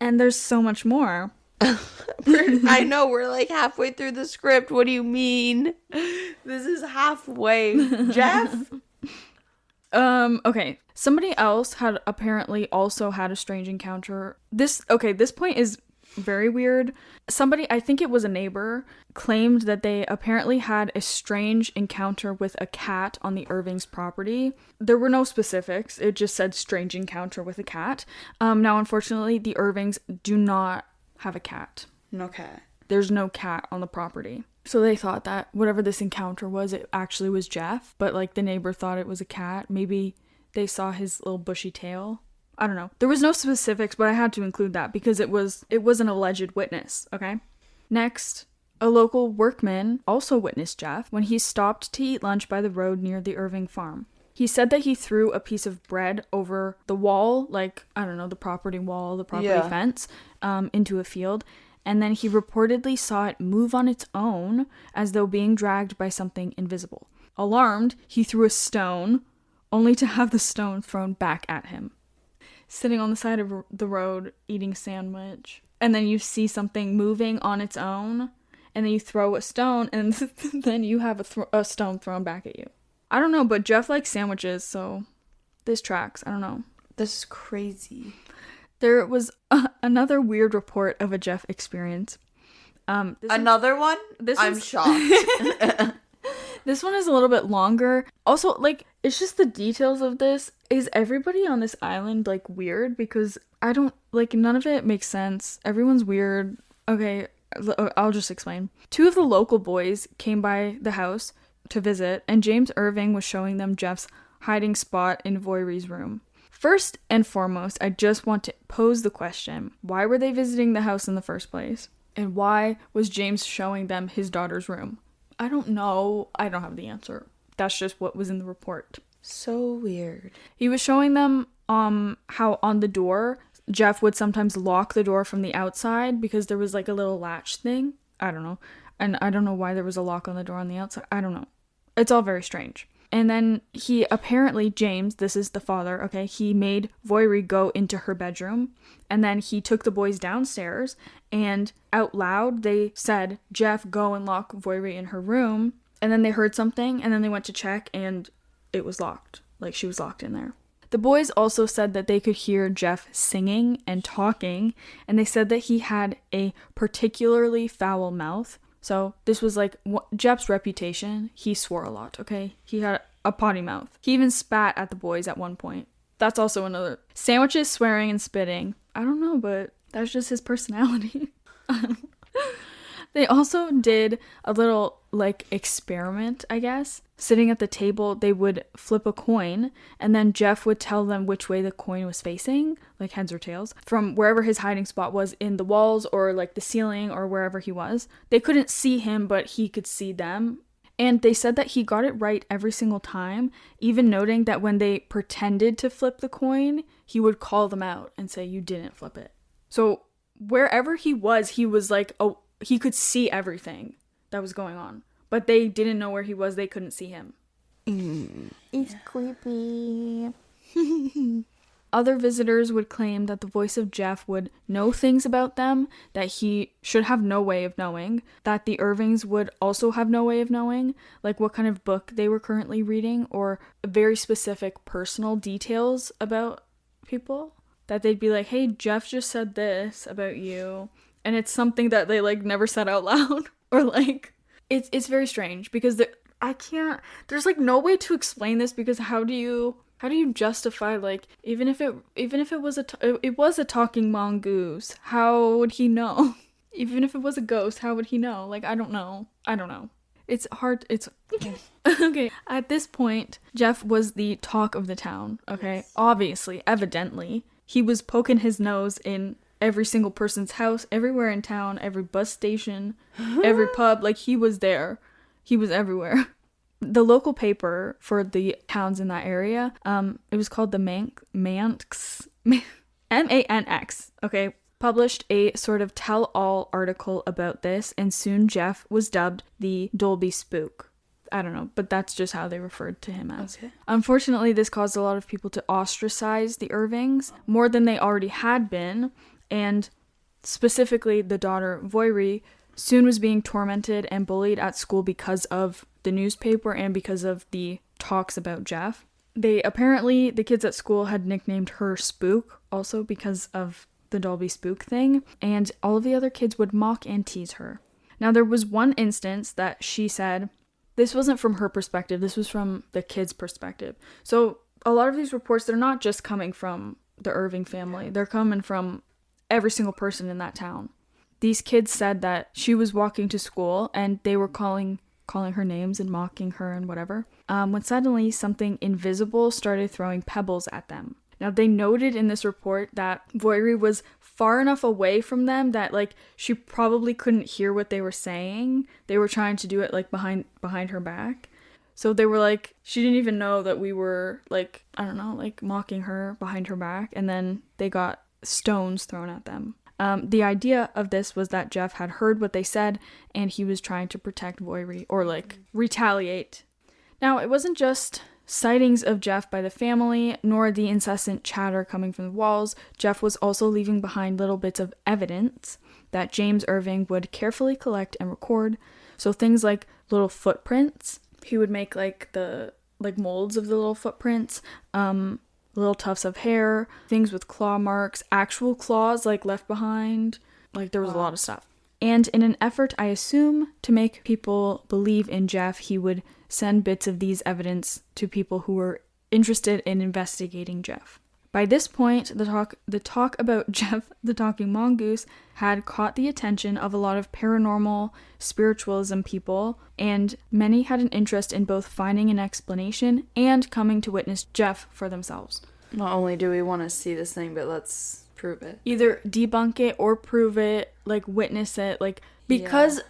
And there's so much more. I know, we're like halfway through the script. What do you mean? This is halfway. Jeff? Okay. Somebody else had apparently also had a strange encounter. This point is very weird. Somebody, I think it was a neighbor, claimed that they apparently had a strange encounter with a cat on the Irving's property. There were no specifics. It just said strange encounter with a cat. Now, unfortunately, the Irvings do not have a cat. No cat. There's no cat on the property. So they thought that whatever this encounter was, it actually was Jeff. But, like, the neighbor thought it was a cat. Maybe they saw his little bushy tail. I don't know. There was no specifics, but I had to include that because it was an alleged witness, okay? Next, a local workman also witnessed Jeff when he stopped to eat lunch by the road near the Irving farm. He said that he threw a piece of bread over the wall, like, I don't know, the property wall, the property fence, into a field, and then he reportedly saw it move on its own as though being dragged by something invisible. Alarmed, he threw a stone, only to have the stone thrown back at him. Sitting on the side of the road eating a sandwich, and then you see something moving on its own, and then you throw a stone, and then you have a stone thrown back at you. I don't know, but Jeff likes sandwiches, so this tracks. I don't know. This is crazy. There was another weird report of a Jeff experience. Another one? I'm shocked. This one is a little bit longer. Also, like, it's just the details of this. Is everybody on this island, like, weird? Because I don't, like, none of it makes sense. Everyone's weird. Okay, I'll just explain. 2 of the local boys came by the house to visit, and James Irving was showing them Jeff's hiding spot in Voiry's room. First and foremost, I just want to pose the question, why were they visiting the house in the first place? And why was James showing them his daughter's room? I don't know. I don't have the answer. That's just what was in the report. So weird. He was showing them how on the door, Jeff would sometimes lock the door from the outside because there was like a little latch thing. I don't know. And I don't know why there was a lock on the door on the outside. I don't know. It's all very strange. And then he apparently, James, this is the father, okay, he made Voiry go into her bedroom. And then he took the boys downstairs and out loud they said, "Jeff, go and lock Voiry in her room." And then they heard something and then they went to check and it was locked. Like, she was locked in there. The boys also said that they could hear Jeff singing and talking. And they said that he had a particularly foul mouth. So this was like Jeff's reputation. He swore a lot, okay? He had a potty mouth. He even spat at the boys at one point. That's also another. Sandwiches, swearing, and spitting. I don't know, but that's just his personality. They also did a little, like, experiment, I guess. Sitting at the table, they would flip a coin, and then Jeff would tell them which way the coin was facing, like heads or tails, from wherever his hiding spot was in the walls or, like, the ceiling or wherever he was. They couldn't see him, but he could see them. And they said that he got it right every single time, even noting that when they pretended to flip the coin, he would call them out and say, you didn't flip it. So wherever he was like, oh, he could see everything that was going on. But they didn't know where he was. They couldn't see him. It's creepy. Other visitors would claim that the voice of Jeff would know things about them that he should have no way of knowing, that the Irvings would also have no way of knowing, like what kind of book they were currently reading, or very specific personal details about people, that they'd be like, hey, Jeff just said this about you, and it's something that they like never said out loud, or like, it's very strange, because there's like no way to explain this, because how do you justify, like, even if it was a talking mongoose, how would he know? Even if it was a ghost, how would he know? Like, I don't know. It's hard. It's okay. At this point, Jeff was the talk of the town. Okay, yes. Obviously, evidently, he was poking his nose in every single person's house, everywhere in town, every bus station, every pub. Like, he was there. He was everywhere. The local paper for the towns in that area, it was called the Manx, M-A-N-X, okay, published a sort of tell-all article about this, and soon Jeff was dubbed the Dolby Spook. I don't know, but that's just how they referred to him as. Okay. Unfortunately, this caused a lot of people to ostracize the Irvings, more than they already had been, and specifically the daughter, Voiri, soon was being tormented and bullied at school because of the newspaper and because of the talks about Jeff. The kids at school had nicknamed her Spook, also because of the Dolby Spook thing, and all of the other kids would mock and tease her. Now, there was one instance that she said, this wasn't from her perspective, this was from the kids' perspective. So a lot of these reports, they're not just coming from the Irving family, they're coming from every single person in that town. These kids said that she was walking to school and they were calling her names and mocking her and whatever, when suddenly something invisible started throwing pebbles at them. Now, they noted in this report that Voiri was far enough away from them that, like, she probably couldn't hear what they were saying. They were trying to do it, like, behind her back. So they were like, she didn't even know that we were, like, I don't know, like, mocking her behind her back. And then they got stones thrown at them. The idea of this was that Jeff had heard what they said and he was trying to protect Voiri, or like retaliate. Now, it wasn't just sightings of Jeff by the family, nor the incessant chatter coming from the walls. Jeff was also leaving behind little bits of evidence that James Irving would carefully collect and record. So things like little footprints. He would make like the molds of the little footprints, little tufts of hair, things with claw marks, actual claws like left behind. Like, there was a lot of stuff. And in an effort, I assume, to make people believe in Jeff, he would send bits of these evidence to people who were interested in investigating Jeff. By this point, the talk about Jeff the Talking Mongoose had caught the attention of a lot of paranormal spiritualism people, and many had an interest in both finding an explanation and coming to witness Jeff for themselves. Not only do we want to see this thing, but let's prove it. Either debunk it or prove it, like witness it, like because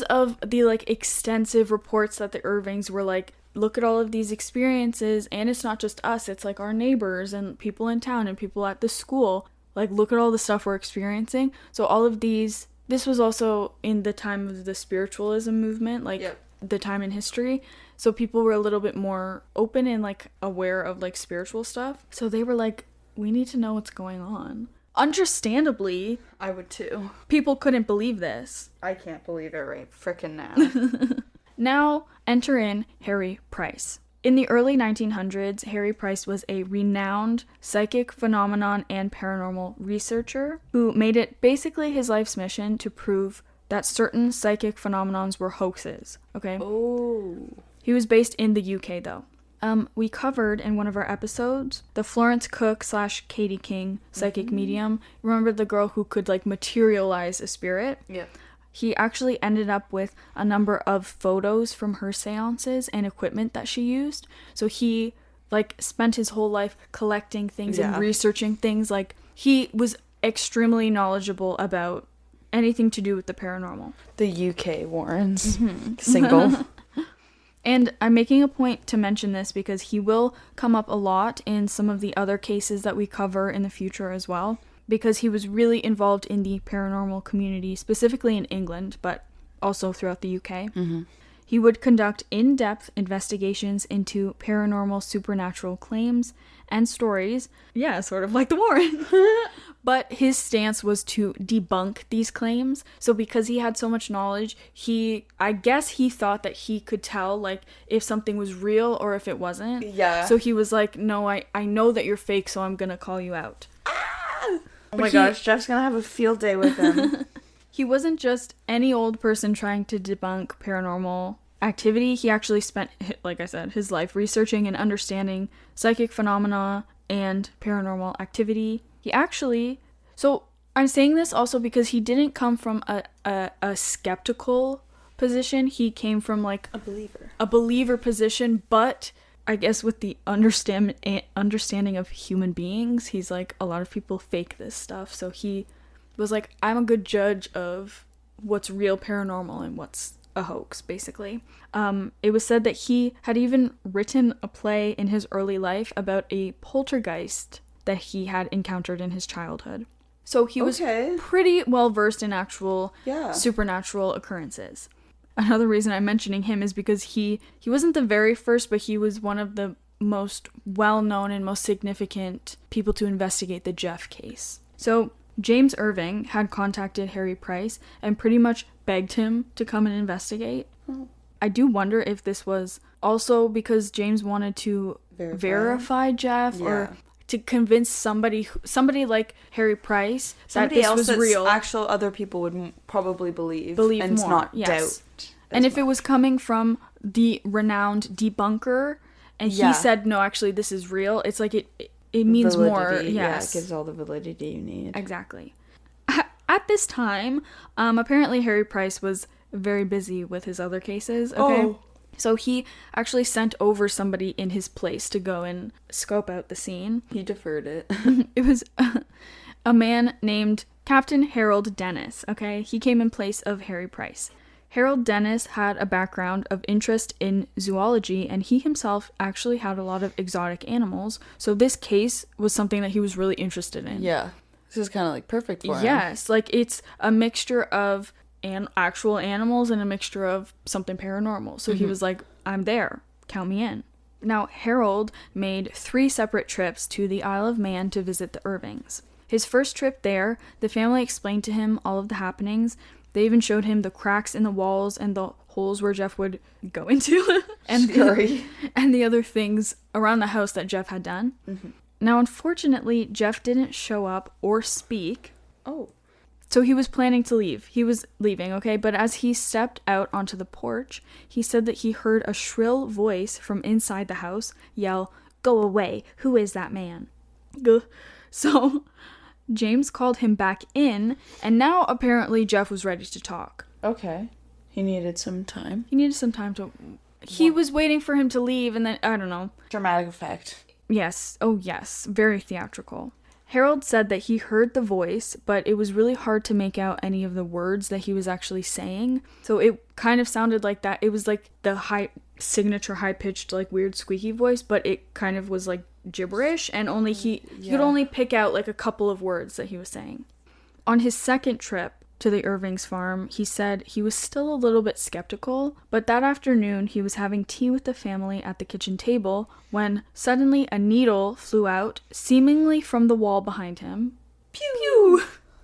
of the like extensive reports that the Irvings were like, look at all of these experiences, and it's not just us, it's like our neighbors and people in town and people at the school. Like, look at all the stuff we're experiencing. So all of these, this was also in the time of the spiritualism movement, like the time in history. So people were a little bit more open and like aware of like spiritual stuff. So they were like, we need to know what's going on. Understandably, I would too. People couldn't believe this. I can't believe it right frickin' now. Now, enter in Harry Price. In the early 1900s, Harry Price was a renowned psychic phenomenon and paranormal researcher who made it basically his life's mission to prove that certain psychic phenomenons were hoaxes, okay? Oh. He was based in the UK, though. We covered in one of our episodes the Florence Cook / Katie King psychic medium. Remember the girl who could, like, materialize a spirit? Yep. He actually ended up with a number of photos from her seances and equipment that she used. So he, like, spent his whole life collecting things and researching things. Like, he was extremely knowledgeable about anything to do with the paranormal. The UK Warrens. Mm-hmm. Single. And I'm making a point to mention this because he will come up a lot in some of the other cases that we cover in the future as well, because he was really involved in the paranormal community, specifically in England, but also throughout the UK. Mm-hmm. He would conduct in-depth investigations into paranormal supernatural claims and stories. Yeah, sort of like the Warren. But his stance was to debunk these claims. So because he had so much knowledge, I guess he thought that he could tell, like, if something was real or if it wasn't. Yeah. So he was like, no, I know that you're fake, so I'm gonna call you out. Oh my gosh, Jeff's gonna have a field day with him. He wasn't just any old person trying to debunk paranormal activity. He actually spent, like I said, his life researching and understanding psychic phenomena and paranormal activity. So I'm saying this also because he didn't come from a skeptical position. He came from like a believer position, but I guess with the understanding of human beings, he's like, a lot of people fake this stuff. So he was like, I'm a good judge of what's real paranormal and what's a hoax, basically. It was said that he had even written a play in his early life about a poltergeist that he had encountered in his childhood. So he was pretty well versed in actual supernatural occurrences. Another reason I'm mentioning him is because he wasn't the very first, but he was one of the most well-known and most significant people to investigate the Jeff case. So James Irving had contacted Harry Price and pretty much begged him to come and investigate. Oh. I do wonder if this was also because James wanted to verify Jeff or to convince somebody like Harry Price that this was real. Actual other people would probably believe and more, not doubt. And if it was coming from the renowned debunker and he said, no, actually this is real, it's like it means validity, more. Yes. It gives all the validity you need. Exactly. At this time, apparently Harry Price was very busy with his other cases, okay? Oh. So he actually sent over somebody in his place to go and scope out the scene. He deferred it. It was a man named Captain Harold Dennis, okay? He came in place of Harry Price. Harold Dennis had a background of interest in zoology, and he himself actually had a lot of exotic animals, so this case was something that he was really interested in. Yeah. This is kind of like perfect for him. Yes, like it's a mixture of actual animals and a mixture of something paranormal. So he was like, I'm there. Count me in. Now, Harold made 3 separate trips to the Isle of Man to visit the Irvings. His first trip there, the family explained to him all of the happenings. They even showed him the cracks in the walls and the holes where Jeff would go into. and the other things around the house that Jeff had done. Mm-hmm. Now, unfortunately, Jeff didn't show up or speak. Oh. So he was planning to leave. He was leaving, okay? But as he stepped out onto the porch, he said that he heard a shrill voice from inside the house yell, "Go away. Who is that man?" So James called him back in, and now apparently Jeff was ready to talk. Okay. He needed some time. He was waiting for him to leave, and then, I don't know. Dramatic effect. Yes. Oh, yes. Very theatrical. Harold said that he heard the voice, but it was really hard to make out any of the words that he was actually saying. So it kind of sounded like that. It was like the signature high-pitched, like weird squeaky voice, but it kind of was like gibberish, and only he could only pick out like a couple of words that he was saying. On his second trip to the Irvings farm, he said he was still a little bit skeptical, but that afternoon he was having tea with the family at the kitchen table when suddenly a needle flew out, seemingly from the wall behind him. Pew!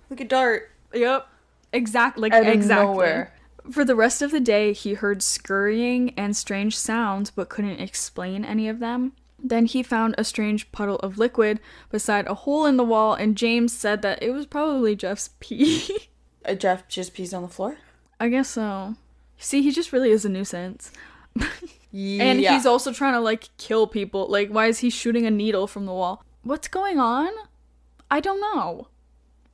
Like a dart. Yep. Exactly. Nowhere. For the rest of the day, he heard scurrying and strange sounds, but couldn't explain any of them. Then he found a strange puddle of liquid beside a hole in the wall, and James said that it was probably Jeff's pee. Jeff just pees on the floor? I guess so. See, he just really is a nuisance. And he's also trying to, like, kill people. Like, why is he shooting a needle from the wall? What's going on? I don't know.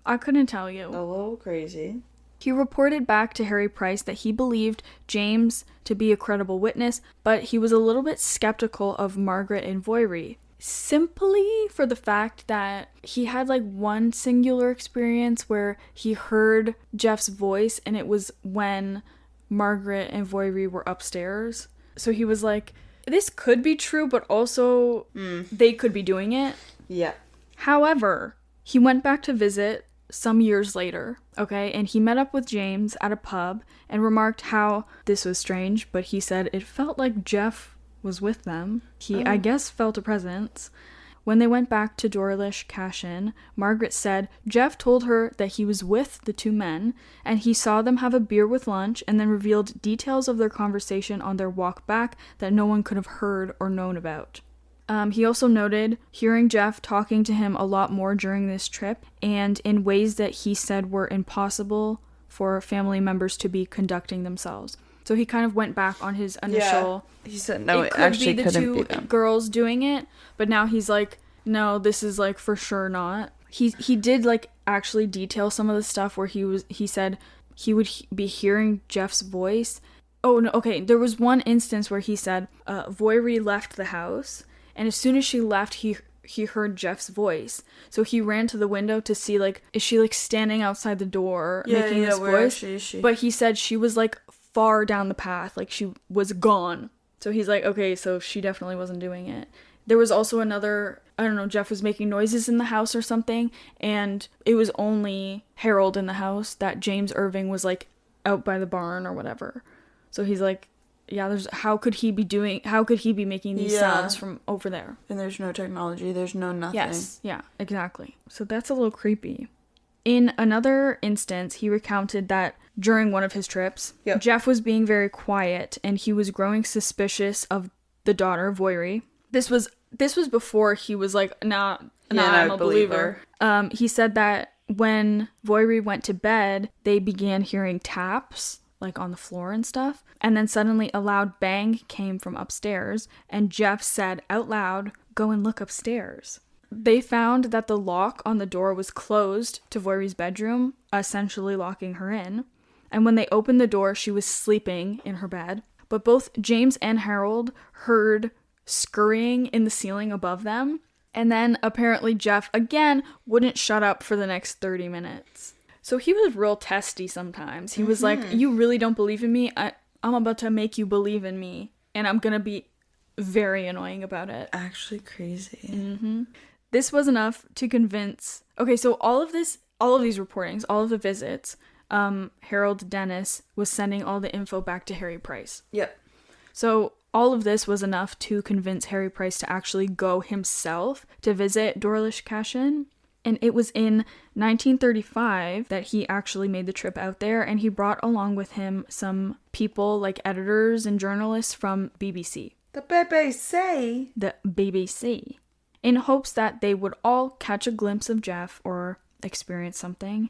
I couldn't tell you. A little crazy. He reported back to Harry Price that he believed James to be a credible witness, but he was a little bit skeptical of Margaret and Voiry. Simply for the fact that he had like one singular experience where he heard Jeff's voice, and it was when Margaret and Voiry were upstairs. So he was like, this could be true, but also they could be doing it. Yeah. However, he went back to visit some years later, okay, and he met up with James at a pub and remarked how this was strange, but he said it felt like Jeff was with them. He, I guess, felt a presence. When they went back to Dorlish Cashin, Margaret said Jeff told her that he was with the two men, and he saw them have a beer with lunch, and then revealed details of their conversation on their walk back that no one could have heard or known about. He also noted hearing Jeff talking to him a lot more during this trip, and in ways that he said were impossible for family members to be conducting themselves. So he kind of went back on his initial... Yeah. He said, no, it actually couldn't be them. Girls doing it, but now he's like, no, this is like for sure not. He did like actually detail some of the stuff where he said he would be hearing Jeff's voice. Oh, no, okay, there was one instance where he said Voiri left the house, and as soon as she left, he heard Jeff's voice. So he ran to the window to see, like, is she, like, standing outside the door making this voice? Is she? But he said she was, like, far down the path. Like, she was gone. So he's like, okay, so she definitely wasn't doing it. There was also another, I don't know, Jeff was making noises in the house or something, and it was only Harold in the house, that James Irving was, like, out by the barn or whatever. So he's like, yeah, how could he be making these sounds from over there? And there's no technology, there's no nothing. Yes, yeah, exactly. So that's a little creepy. In another instance, he recounted that during one of his trips, Jeff was being very quiet, and he was growing suspicious of the daughter, Voiri. This was before he was like, nah, I'm a believer. He said that when Voiri went to bed, they began hearing taps, like on the floor and stuff. And then suddenly a loud bang came from upstairs, and Jeff said out loud, "Go and look upstairs." They found that the lock on the door was closed to Voiri's bedroom, essentially locking her in. And when they opened the door, she was sleeping in her bed. But both James and Harold heard scurrying in the ceiling above them. And then apparently Jeff, again, wouldn't shut up for the next 30 minutes. So he was real testy sometimes. He was like, you really don't believe in me? I'm about to make you believe in me. And I'm going to be very annoying about it. Actually crazy. Mm-hmm. This was enough to convince... Okay, so all of these reportings, all of the visits, Harold Dennis was sending all the info back to Harry Price. Yep. So all of this was enough to convince Harry Price to actually go himself to visit Dorlish Cashin. And it was in 1935 that he actually made the trip out there, and he brought along with him some people like editors and journalists from BBC. The BBC? The BBC. In hopes that they would all catch a glimpse of Jeff or experience something.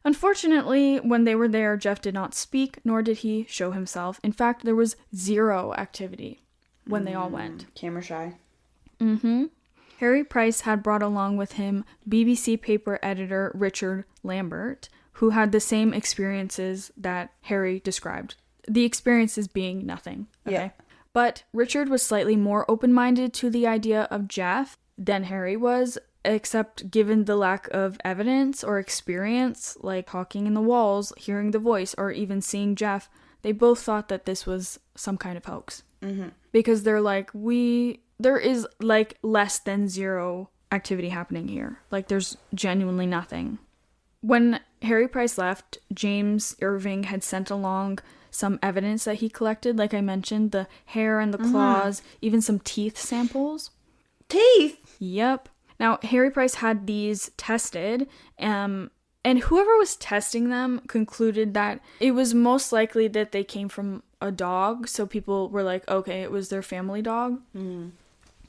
Unfortunately, when they were there, Jeff did not speak, nor did he show himself. In fact, there was zero activity when they all went. Camera shy. Mm-hmm. Harry Price had brought along with him BBC paper editor Richard Lambert, who had the same experiences that Harry described. The experiences being nothing. Okay? Yeah. But Richard was slightly more open-minded to the idea of Jeff than Harry was, except given the lack of evidence or experience, like talking in the walls, hearing the voice, or even seeing Jeff. They both thought that this was some kind of hoax. Mm-hmm. Because they're like, there is like less than zero activity happening here. Like there's genuinely nothing. When Harry Price left, James Irving had sent along some evidence that he collected. Like I mentioned, the hair and the claws, even some teeth samples. Teeth? Yep. Now, Harry Price had these tested, and whoever was testing them concluded that it was most likely that they came from a dog. So people were like, okay, it was their family dog. Mm.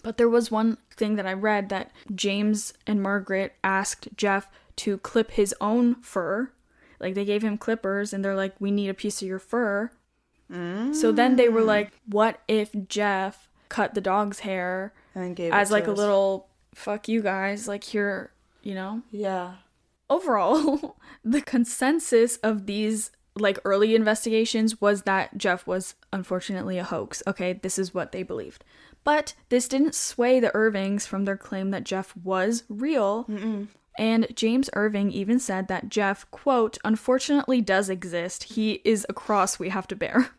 But there was one thing that I read that James and Margaret asked Jeff to clip his own fur. Like, they gave him clippers, and they're like, we need a piece of your fur. Mm. So then they were like, what if Jeff cut the dog's hair and gave as, like, a little, fuck you guys, like, here, you know? Yeah. Overall, the consensus of these, like, early investigations was that Jeff was, unfortunately, a hoax. Okay, this is what they believed. But this didn't sway the Irvings from their claim that Jeff was real. Mm-mm. And James Irving even said that Jeff, quote, unfortunately does exist. He is a cross we have to bear.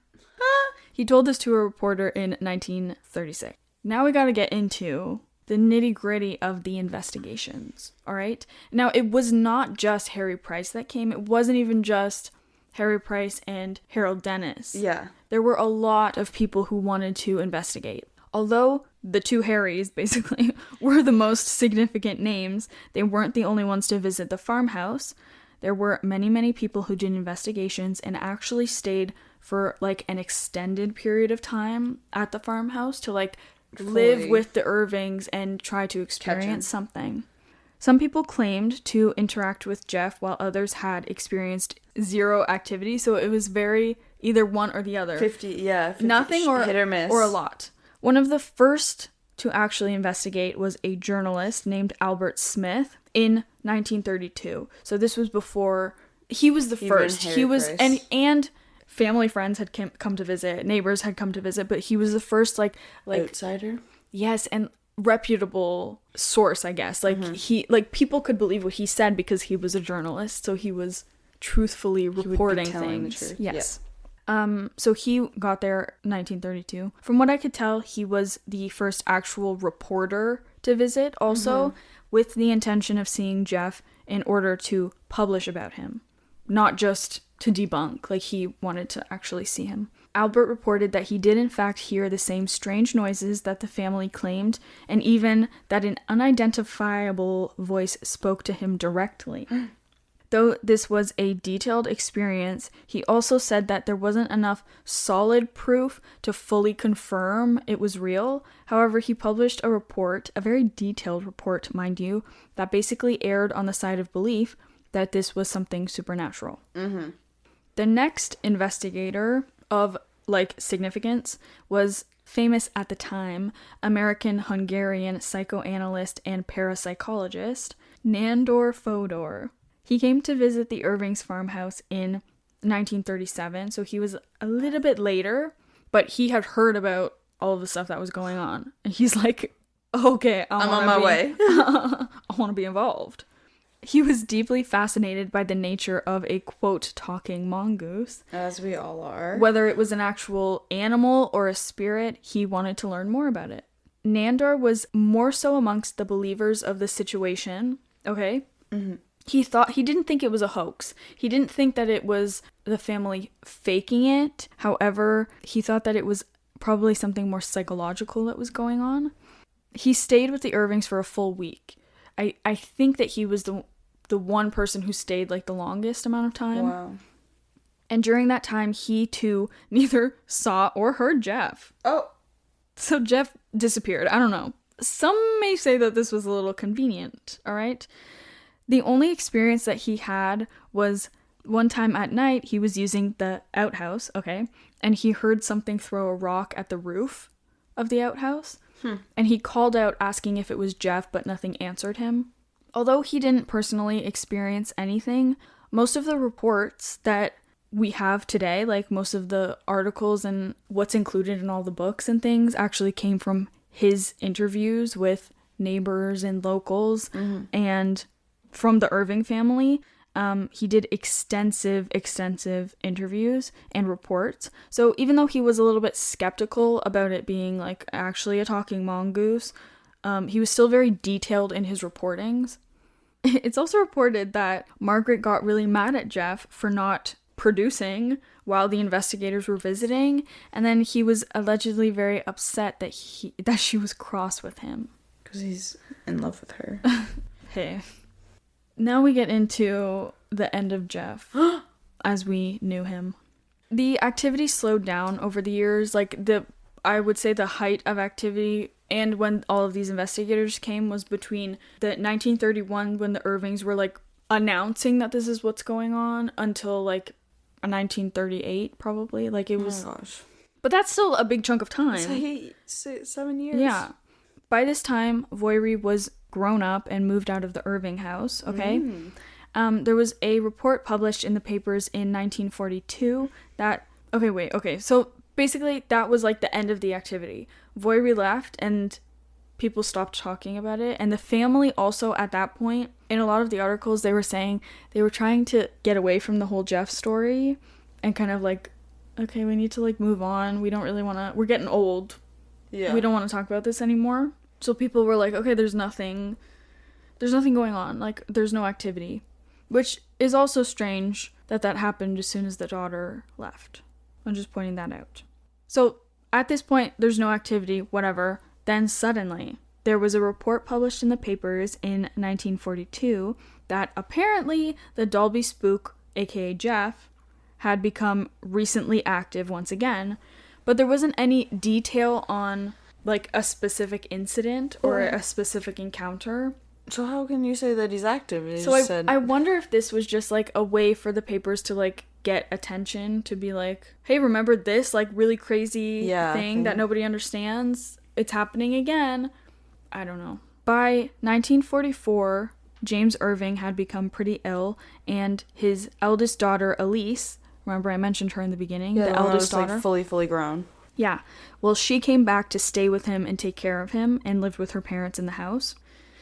He told this to a reporter in 1936. Now we got to get into the nitty-gritty of the investigations, all right? Now, it was not just Harry Price that came. It wasn't even just Harry Price and Harold Dennis. Yeah. There were a lot of people who wanted to investigate. Although the two Harrys, basically, were the most significant names, they weren't the only ones to visit the farmhouse. There were many, many people who did investigations and actually stayed for, like, an extended period of time at the farmhouse to, like, live with the Irvings and try to experience something. Some people claimed to interact with Jeff while others had experienced zero activity, so it was very either one or the other. 50 Nothing or hit or miss. Or a lot. One of the first to actually investigate was a journalist named Albert Smith in 1932. So this was before he was the first. He was Price. and family friends had come to visit, neighbors had come to visit, but he was the first like outsider. Yes, and reputable source, I guess. Like he people could believe what he said because he was a journalist, so he was truthfully reporting things. Yes. So he got there 1932. From what I could tell, he was the first actual reporter to visit, also with the intention of seeing Jeff in order to publish about him, not just to debunk. Like, he wanted to actually see him. Albert reported that he did in fact hear the same strange noises that the family claimed, and even that an unidentifiable voice spoke to him directly. Though this was a detailed experience, he also said that there wasn't enough solid proof to fully confirm it was real. However, he published a report, a very detailed report, mind you, that basically erred on the side of belief that this was something supernatural. The next investigator of, like, significance was famous at the time American-Hungarian psychoanalyst and parapsychologist Nandor Fodor. He came to visit the Irving's farmhouse in 1937, so he was a little bit later, but he had heard about all of the stuff that was going on. And he's like, okay, I'm on my way. I want to be involved. He was deeply fascinated by the nature of a, quote, talking mongoose. As we all are. Whether it was an actual animal or a spirit, he wanted to learn more about it. Nandor was more so amongst the believers of the situation, okay? He didn't think it was a hoax. He didn't think that it was the family faking it. However, he thought that it was probably something more psychological that was going on. He stayed with the Irvings for a full week. I think that he was the one person who stayed, like, the longest amount of time. Wow. And during that time, he too neither saw or heard Jeff. Oh. So Jeff disappeared. I don't know. Some may say that this was a little convenient, all right? The only experience that he had was one time at night, he was using the outhouse, okay? And he heard something throw a rock at the roof of the outhouse. And he called out asking if it was Jeff, but nothing answered him. Although he didn't personally experience anything, most of the reports that we have today, like most of the articles and what's included in all the books and things, actually came from his interviews with neighbors and locals and from the Irving family. He did extensive interviews and reports. So even though he was a little bit skeptical about it being, like, actually a talking mongoose, he was still very detailed in his reportings. It's also reported that Margaret got really mad at Jeff for not producing while the investigators were visiting, and then he was allegedly very upset that she was cross with him. Because he's in love with her. Hey. Now we get into the end of Jeff as we knew him. The activity slowed down over the years. Like, I would say the height of activity and when all of these investigators came was between the 1931, when the Irvings were, like, announcing that this is what's going on, until, like, 1938 probably. Like, it was... Oh my gosh. But that's still a big chunk of time. It's like 7 years. Yeah. By this time, Voiry was grown up and moved out of the Irving house, okay? There was a report published in the papers in 1942 that... Okay, so basically that was, like, the end of the activity. Voiry left and people stopped talking about it, and the family also at that point, in a lot of the articles, they were saying they were trying to get away from the whole Jeff story and kind of, like, okay, we need to, like, move on. We don't really want to... We're getting old. Yeah. We don't want to talk about this anymore. So people were like, okay, there's nothing going on. Like, there's no activity. Which is also strange that happened as soon as the daughter left. I'm just pointing that out. So, at this point, there's no activity, whatever. Then suddenly, there was a report published in the papers in 1942 that apparently the Dalby spook, aka Jeff, had become recently active once again, but there wasn't any detail on, like, a specific incident or a specific encounter. So how can you say that he's active? So I wonder if this was just, like, a way for the papers to, like, get attention, to be like, hey, remember this, like, really crazy thing that nobody understands? It's happening again. I don't know. By 1944, James Irving had become pretty ill, and his eldest daughter, Elise, remember I mentioned her in the beginning? Yeah, the eldest daughter. Like, fully grown. Yeah. Well, she came back to stay with him and take care of him and lived with her parents in the house.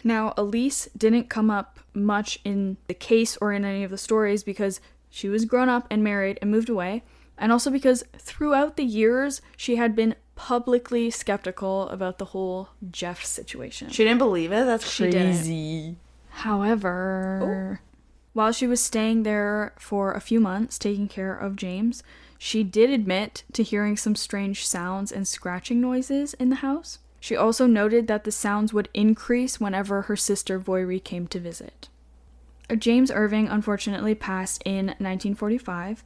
Now, Elise didn't come up much in the case or in any of the stories because she was grown up and married and moved away, and also because throughout the years, she had been publicly skeptical about the whole Jeff situation. She didn't believe it? That's She crazy. didn't. However, while she was staying there for a few months taking care of James, she did admit to hearing some strange sounds and scratching noises in the house. She also noted that the sounds would increase whenever her sister Voirrey came to visit. James Irving unfortunately passed in 1945,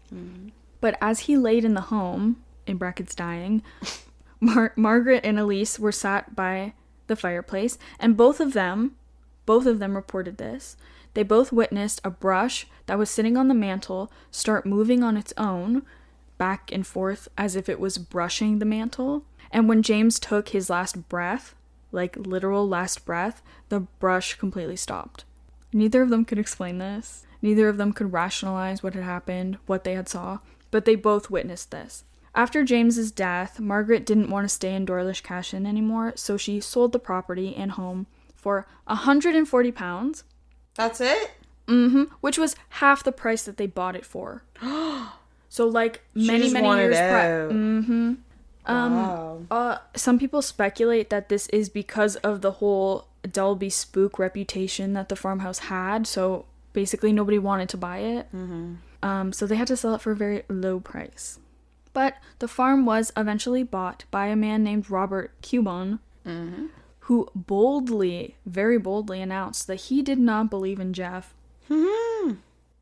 but as he laid in the home, in brackets dying, Margaret and Elise were sat by the fireplace, and both of them reported this. They both witnessed a brush that was sitting on the mantle start moving on its own, back and forth as if it was brushing the mantle. And when James took his last breath, like literal last breath, the brush completely stopped. Neither of them could explain this. Neither of them could rationalize what had happened, what they had saw, but they both witnessed this. After James's death, Margaret didn't want to stay in Dawlish Cashin anymore, so she sold the property and home for £140. That's it? Which was half the price that they bought it for. So, like, many years prior. Wow. Some people speculate that this is because of the whole Dalby spook reputation that the farmhouse had, so basically nobody wanted to buy it. So they had to sell it for a very low price. But the farm was eventually bought by a man named Robert Cuban, who very boldly announced that he did not believe in Jeff.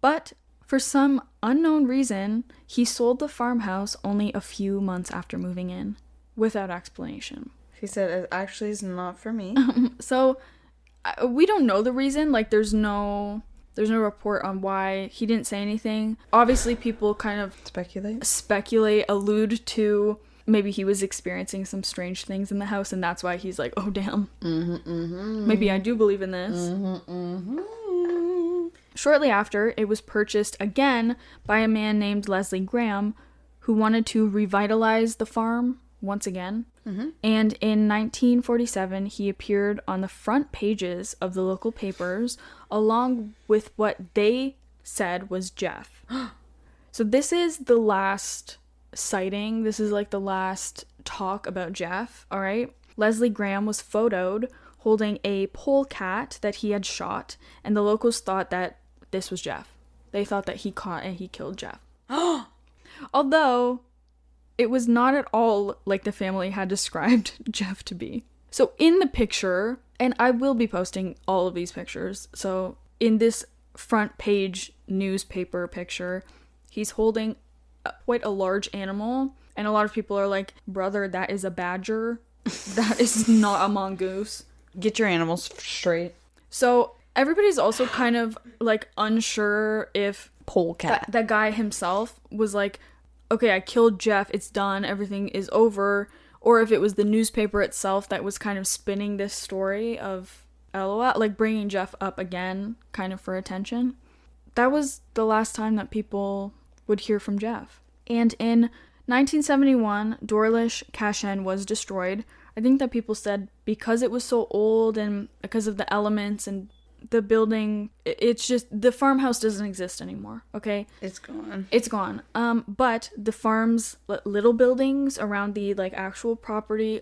But for some unknown reason, he sold the farmhouse only a few months after moving in, without explanation. He said, it actually is not for me. So, we don't know the reason. Like, there's no report on why. He didn't say anything. Obviously, people kind of speculate, allude to maybe he was experiencing some strange things in the house, and that's why he's like, oh, damn. Maybe I do believe in this. Shortly after, it was purchased again by a man named Leslie Graham, who wanted to revitalize the farm once again. And in 1947, he appeared on the front pages of the local papers, along with what they said was Jeff. So this is the last sighting. This is like the last talk about Jeff, all right? Leslie Graham was photoed holding a polecat that he had shot, and the locals thought that this was Jeff. They thought that he caught and he killed Jeff. Although it was not at all like the family had described Jeff to be. So in the picture, and I will be posting all of these pictures, so in this front page newspaper picture, he's holding quite a large animal, and a lot of people are like, brother, that is a badger. That is not a mongoose. Get your animals straight. So everybody's also kind of like unsure if polecat, that guy himself was like, okay, I killed Jeff, it's done, everything is over, or if it was the newspaper itself that was kind of spinning this story of LOL, like bringing Jeff up again, kind of for attention. That was the last time that people would hear from Jeff. And in 1971, Dawlish Cashin was destroyed. I think that people said because it was so old and because of the elements and the building, it's just, the farmhouse doesn't exist anymore, okay? It's gone. It's gone. But the farm's little buildings around the, like, actual property,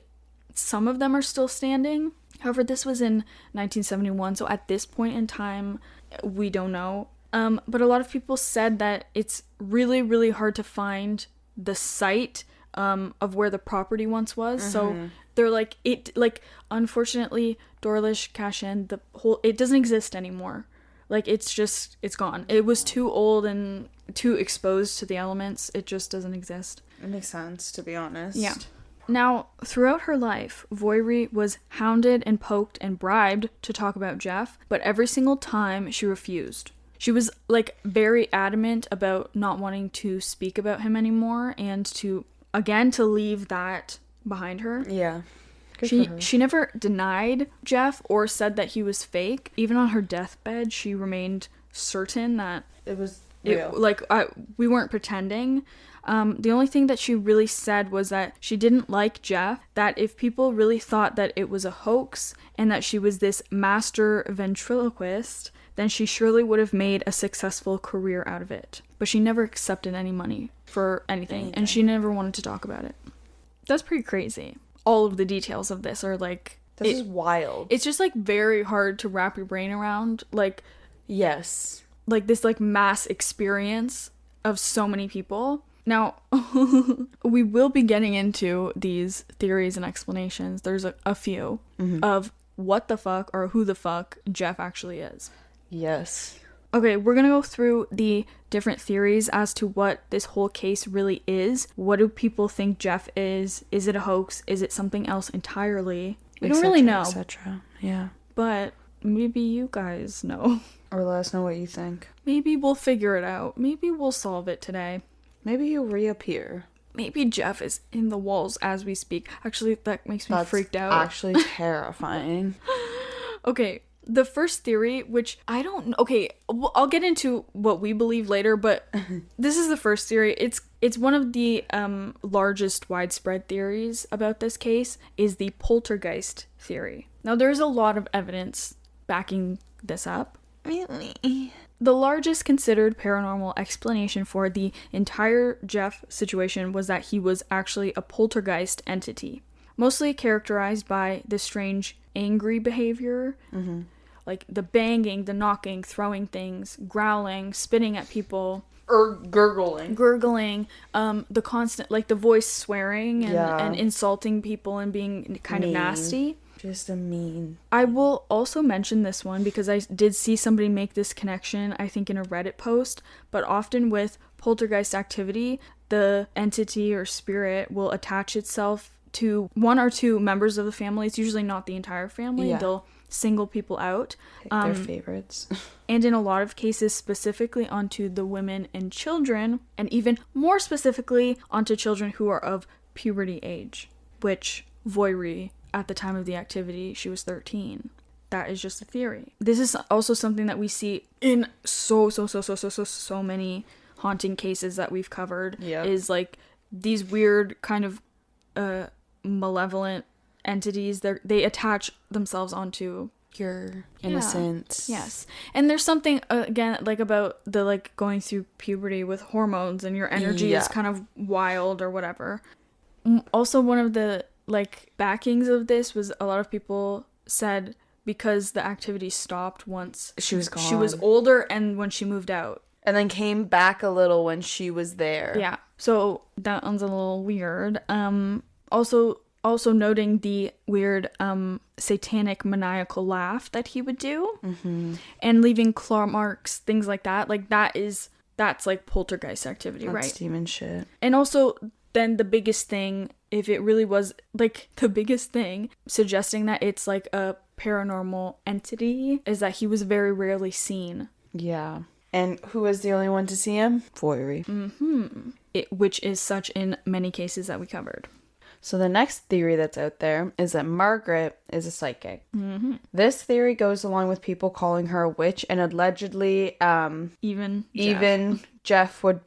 some of them are still standing. However, this was in 1971, so at this point in time, we don't know. But a lot of people said that it's really, really hard to find the site of where the property once was. So they're like, unfortunately, Dorlish Kashin, it doesn't exist anymore. Like, it's gone. It was too old and too exposed to the elements. It just doesn't exist. It makes sense, to be honest. Yeah. Now, throughout her life, Voiri was hounded and poked and bribed to talk about Jeff, but every single time she refused. She was, like, very adamant about not wanting to speak about him anymore and to leave that behind her. Yeah. She never denied Jeff or said that he was fake. Even on her deathbed, she remained certain that it was real. We weren't pretending. The only thing that she really said was that she didn't like Jeff, that if people really thought that it was a hoax and that she was this master ventriloquist, then she surely would have made a successful career out of it. But she never accepted any money for anything, and she never wanted to talk about it. That's pretty crazy. All of the details of this are like... This is wild. It's just, like, very hard to wrap your brain around. Like... Yes. Like, this, like, mass experience of so many people. Now, we will be getting into these theories and explanations. There's a few of what the fuck or who the fuck Jeff actually is. Yes. Okay, we're gonna go through the different theories as to what this whole case really is. What do people think Jeff is? Is it a hoax? Is it something else entirely? We don't really know. Etc. Yeah. But maybe you guys know. Or let us know what you think. Maybe we'll figure it out. Maybe we'll solve it today. Maybe he'll reappear. Maybe Jeff is in the walls as we speak. Actually, that makes me freaked out. Actually terrifying. Okay, the first theory, which I don't know. Okay, I'll get into what we believe later, but this is the first theory. It's one of the largest widespread theories about this case, is the poltergeist theory. Now, there's a lot of evidence backing this up. Really? The largest considered paranormal explanation for the entire Jeff situation was that he was actually a poltergeist entity, mostly characterized by the strange angry behavior, like the banging, the knocking, throwing things, growling, spitting at people, or gurgling, the constant, like the voice swearing and insulting people and being kind of nasty. Just a mean. I will also mention this one because I did see somebody make this connection, I think in a Reddit post, but often with poltergeist activity, the entity or spirit will attach itself to one or two members of the family. It's usually not the entire family. Yeah. They'll single people out. Pick their favorites. And in a lot of cases, specifically onto the women and children, and even more specifically onto children who are of puberty age, which Voiri, at the time of the activity, she was 13. That is just a theory. This is also something that we see in so many haunting cases that we've covered. Yep. Is like these weird kind of malevolent entities. They attach themselves onto your innocence. Yes. And there's something again like about the like going through puberty with hormones and your energy is kind of wild or whatever. Also, one of the like backings of this was a lot of people said because the activity stopped once she was gone. She was older and when she moved out. And then came back a little when she was there. Yeah. So that one's a little weird. Also noting the weird satanic maniacal laugh that he would do. And leaving claw marks, things like that. Like that's like poltergeist activity, that's right? demon shit. And also then the biggest thing, if it really was like the biggest thing, suggesting that it's like a paranormal entity, is that he was very rarely seen. Yeah. And who was the only one to see him? Voiri. Which is such in many cases that we covered. So the next theory that's out there is that Margaret is a psychic. This theory goes along with people calling her a witch, and allegedly even Jeff would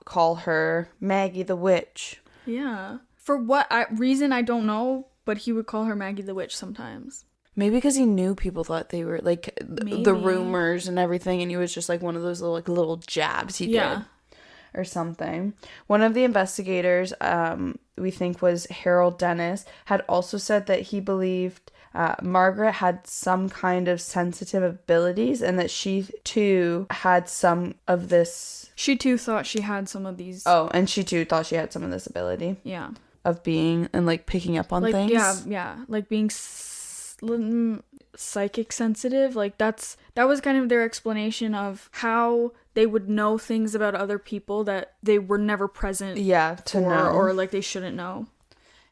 call her Maggie the Witch. Yeah. For what reason, I don't know, but he would call her Maggie the Witch sometimes. Maybe because he knew people thought they were, like, the rumors and everything, and he was just, like, one of those little jabs he did. Or something. One of the investigators, we think was Harold Dennis, had also said that he believed Margaret had some kind of sensitive abilities and that she too had some of this. She too thought she had some of these. Oh, and she too thought she had some of this ability. Yeah. Of being and like picking up on things. Yeah. Like being psychic sensitive. Like that was kind of their explanation of how they would know things about other people that they were never present to know. Or like they shouldn't know.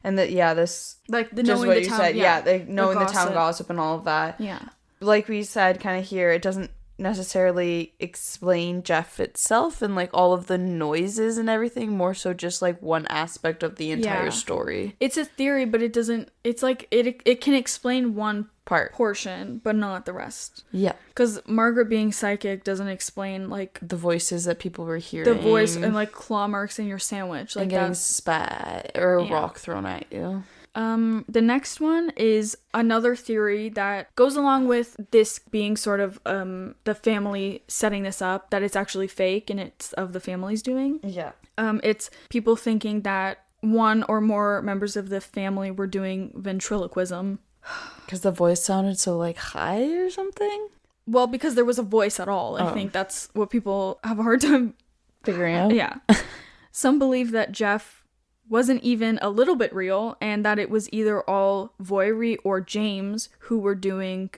And that, this, like, the just knowing what the you town, said, they knowing the town gossip and all of that. Yeah. Like we said, kind of here, it doesn't necessarily explain Jeff itself and, like, all of the noises and everything, more so just, like, one aspect of the entire story. It's a theory, but it doesn't, it's like, it can explain one portion, but not the rest. Yeah. Because Margaret being psychic doesn't explain, like, the voices that people were hearing. The voice and, like, claw marks in your sandwich. Like, and getting spat or a rock thrown at you. The next one is another theory that goes along with this being sort of the family setting this up, that it's actually fake and it's of the family's doing. Yeah. It's people thinking that one or more members of the family were doing ventriloquism. Because the voice sounded so, like, high or something? Well, because there was a voice at all. I think that's what people have a hard time figuring out. Yeah. Some believe that Jeff wasn't even a little bit real, and that it was either all Voiry or James who were doing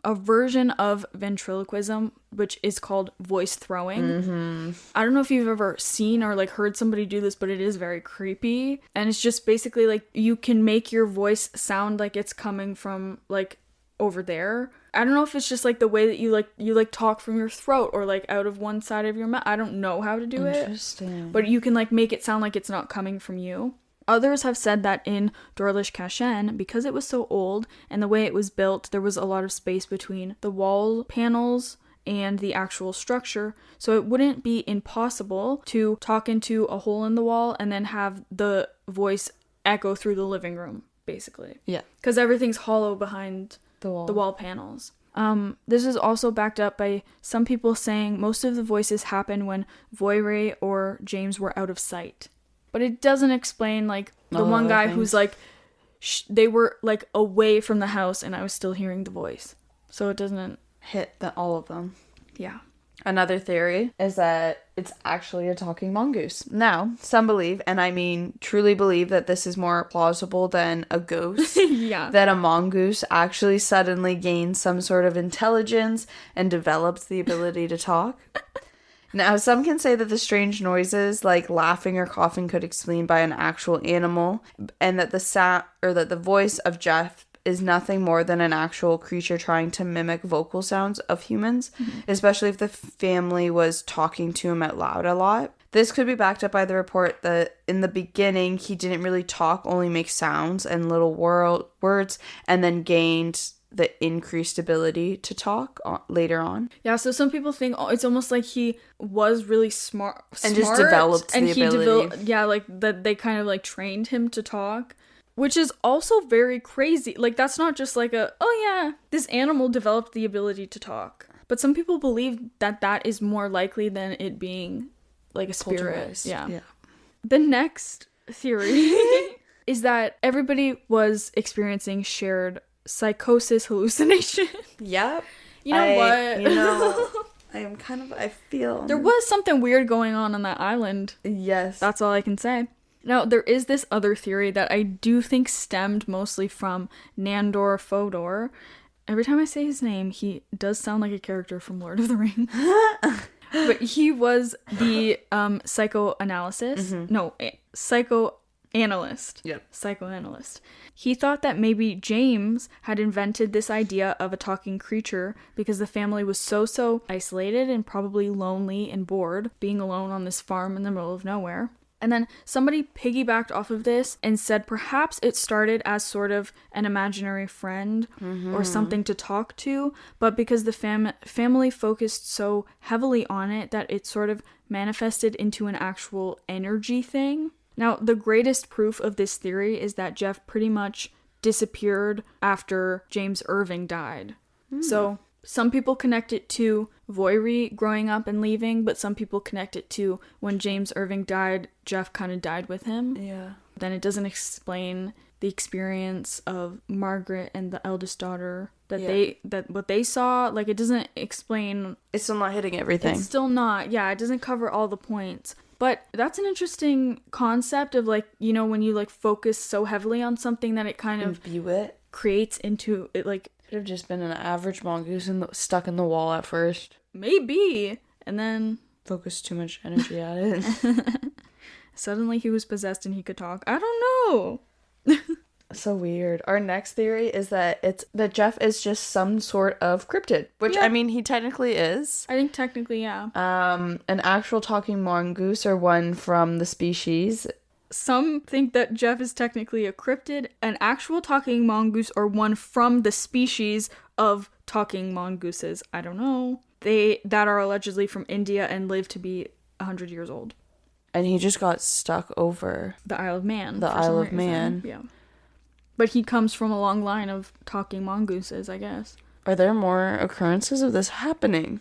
a version of ventriloquism, which is called voice throwing. Mm-hmm. I don't know if you've ever seen or, like, heard somebody do this, but it is very creepy. And it's just basically, like, you can make your voice sound like it's coming from, like, over there. I don't know if it's just, like, the way that you talk from your throat or, like, out of one side of your mouth. I don't know how to do it. Interesting. But you can, like, make it sound like it's not coming from you. Others have said that in Dorlish Cashen, because it was so old and the way it was built, there was a lot of space between the wall panels and the actual structure, so it wouldn't be impossible to talk into a hole in the wall and then have the voice echo through the living room, basically. Yeah. Because everything's hollow behind the wall panels. This is also backed up by some people saying most of the voices happen when Voiry or James were out of sight. But it doesn't explain, like, the one guy who's, like, they were, like, away from the house and I was still hearing the voice. So it doesn't hit all of them. Yeah. Another theory is that it's actually a talking mongoose. Now, some believe, and I mean truly believe, that this is more plausible than a ghost. Yeah. That a mongoose actually suddenly gains some sort of intelligence and develops the ability to talk. Now, some can say that the strange noises, like laughing or coughing, could explain by an actual animal, and that the voice of Jeff is nothing more than an actual creature trying to mimic vocal sounds of humans, especially if the family was talking to him out loud a lot. This could be backed up by the report that in the beginning he didn't really talk, only make sounds and little words, and then gained the increased ability to talk later on. Yeah, so some people think it's almost like he was really smart and just developed the ability. Like that they kind of like trained him to talk, which is also very crazy. Like, that's not just like this animal developed the ability to talk. But some people believe that that is more likely than it being like a spirit. Yeah. The next theory is that everybody was experiencing shared psychosis hallucination. Yep. You know what? I feel there was something weird going on that island. Yes. That's all I can say. Now, there is this other theory that I do think stemmed mostly from Nandor Fodor. Every time I say his name, he does sound like a character from Lord of the Rings. But he was the psychoanalyst. Yep. Psychoanalyst. He thought that maybe James had invented this idea of a talking creature because the family was so isolated and probably lonely and bored, being alone on this farm in the middle of nowhere. And then somebody piggybacked off of this and said perhaps it started as sort of an imaginary friend or something to talk to, but because the family focused so heavily on it that it sort of manifested into an actual energy thing. Now, the greatest proof of this theory is that Jeff pretty much disappeared after James Irving died. So some people connect it to Voirrey growing up and leaving, but some people connect it to when James Irving died, Jeff kind of died with him. Yeah. Then it doesn't explain the experience of Margaret and the eldest daughter that what they saw. Like, it doesn't explain. It's still not hitting everything. It's still not. Yeah, it doesn't cover all the points. But that's an interesting concept of, like, you know, when you, like, focus so heavily on something that it kind of view it creates into it, like, could have just been an average mongoose stuck in the wall at first. Maybe. And then focused too much energy at it. Suddenly he was possessed and he could talk. I don't know. So weird. Our next theory is that Jeff is just some sort of cryptid, which I mean he technically is. I think technically, yeah. An actual talking mongoose or one from the species. Some think that Jeff is technically a cryptid, an actual talking mongoose, or one from the species of talking mongooses. I don't know. That are allegedly from India and live to be 100 years old. And he just got stuck over the Isle of Man. The Isle of Man. Yeah. But he comes from a long line of talking mongooses, I guess. Are there more occurrences of this happening?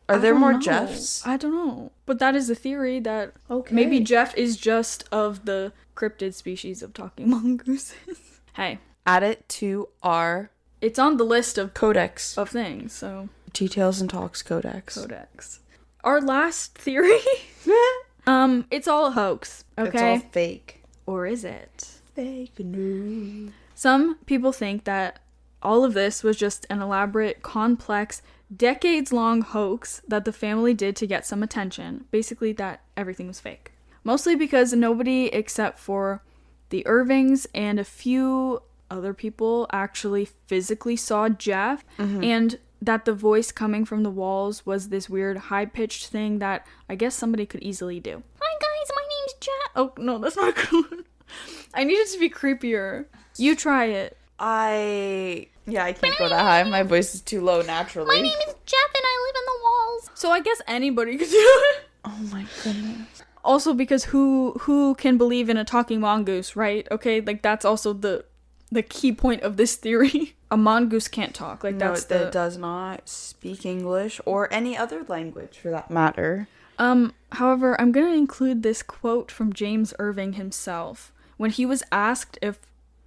Are there more Jeffs? I don't know. But that is the theory that maybe Jeff is just of the cryptid species of talking mongooses. Hey. Add it to our... It's on the list of... Codex. Of things, so... Details and Talks Codex. Our last theory... it's all a hoax, okay? It's all fake. Or is it? Fake news. Some people think that all of this was just an elaborate, complex, decades-long hoax that the family did to get some attention. Basically, that everything was fake. Mostly because nobody except for the Irvings and a few other people actually physically saw Jeff, and that the voice coming from the walls was this weird high-pitched thing that I guess somebody could easily do. Hi guys, my name's Jeff. Oh, no, that's not good. I need it to be creepier. You try it. I can't go that high. My voice is too low naturally. My name is Jeff and I live in the walls. So I guess anybody could do it. Oh my goodness. Also because who can believe in a talking mongoose, right? Okay, like that's also the key point of this theory. A mongoose can't talk. Like it does not speak English or any other language for that matter. However, I'm going to include this quote from James Irving himself. When he was asked if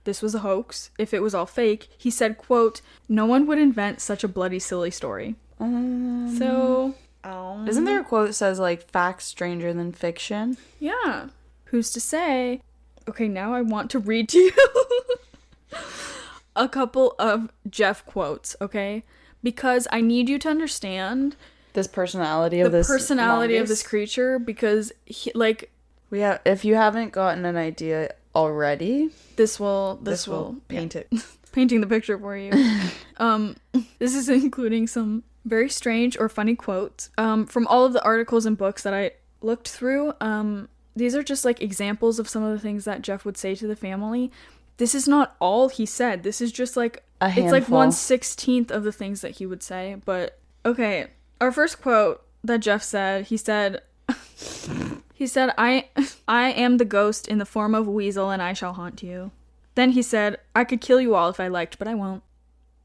this was a hoax, if it was all fake, he said, quote, "No one would invent such a bloody silly story." Isn't there a quote that says, like, facts stranger than fiction? Yeah. Who's to say? Okay, now I want to read to you a couple of Jeff quotes, okay? Because I need you to understand this personality of this creature, because he, like, if you haven't gotten an idea already, this will paint it. Painting the picture for you. This is including some very strange or funny quotes from all of the articles and books that I looked through. These are just like examples of some of the things that Jeff would say to the family. This is not all he said. This is just like a handful. It's like 1/16 of the things that he would say. But okay, our first quote that Jeff said, he said, I am the ghost in the form of a weasel and I shall haunt you. Then he said, I could kill you all if I liked, but I won't.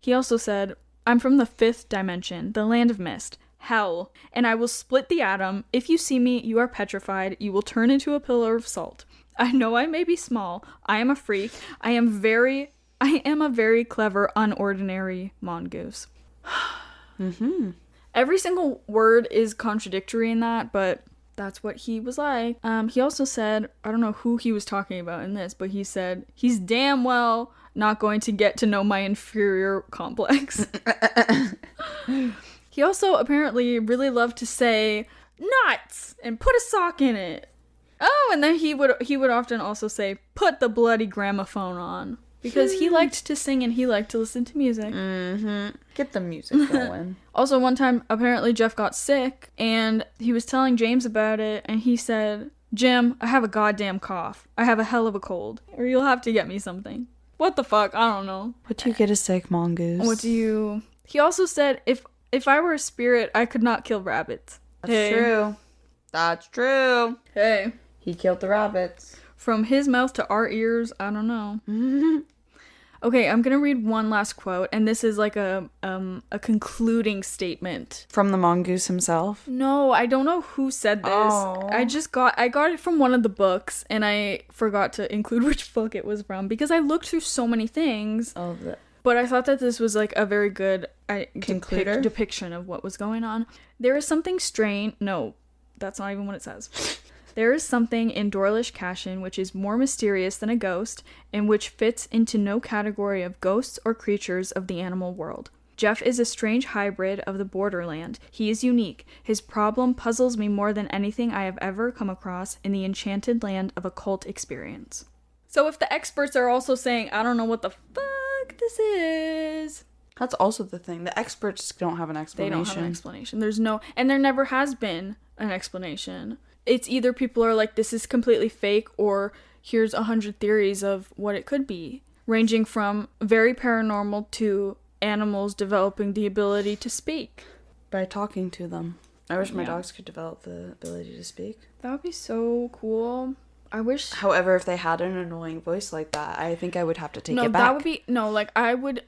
He also said, I'm from the 5th dimension, the land of mist, hell, and I will split the atom. If you see me, you are petrified. You will turn into a pillar of salt. I know I may be small. I am a freak. I am a very clever, unordinary mongoose. Every single word is contradictory in that, but that's what he was like. He also said, I don't know who he was talking about in this, but he said, he's damn well not going to get to know my inferior complex. He also apparently really loved to say, nuts, and put a sock in it. Oh, and then he would often also say, put the bloody gramophone on. Because he liked to sing and he liked to listen to music. Get the music going. Also, one time, apparently Jeff got sick, and he was telling James about it, and he said, Jim, I have a goddamn cough. I have a hell of a cold. Or you'll have to get me something. What the fuck? I don't know. What do you get a sick mongoose? He also said, if I were a spirit, I could not kill rabbits. That's true. Hey. He killed the rabbits. From his mouth to our ears, I don't know. Okay, I'm gonna read one last quote, and this is like a concluding statement. From the Mongoose himself? No, I don't know who said this. Oh. I got it from one of the books, and I forgot to include which book it was from because I looked through so many things. Oh, but I thought that this was like a very good depiction of what was going on. There is something strange. No, that's not even what it says. There is something in Dorlish Cashin which is more mysterious than a ghost, and which fits into no category of ghosts or creatures of the animal world. Jeff is a strange hybrid of the borderland. He is unique. His problem puzzles me more than anything I have ever come across in the enchanted land of occult experience. So if the experts are also saying, I don't know what the fuck this is... That's also the thing. The experts don't have an explanation. They don't have an explanation. There's no... And there never has been an explanation. It's either people are like, this is completely fake, or here's 100 theories of what it could be, ranging from very paranormal to animals developing the ability to speak. By talking to them. I wish my dogs could develop the ability to speak. That would be so cool. I wish... However, if they had an annoying voice like that, I think I would have to take it back. No, that would be... No, like, I would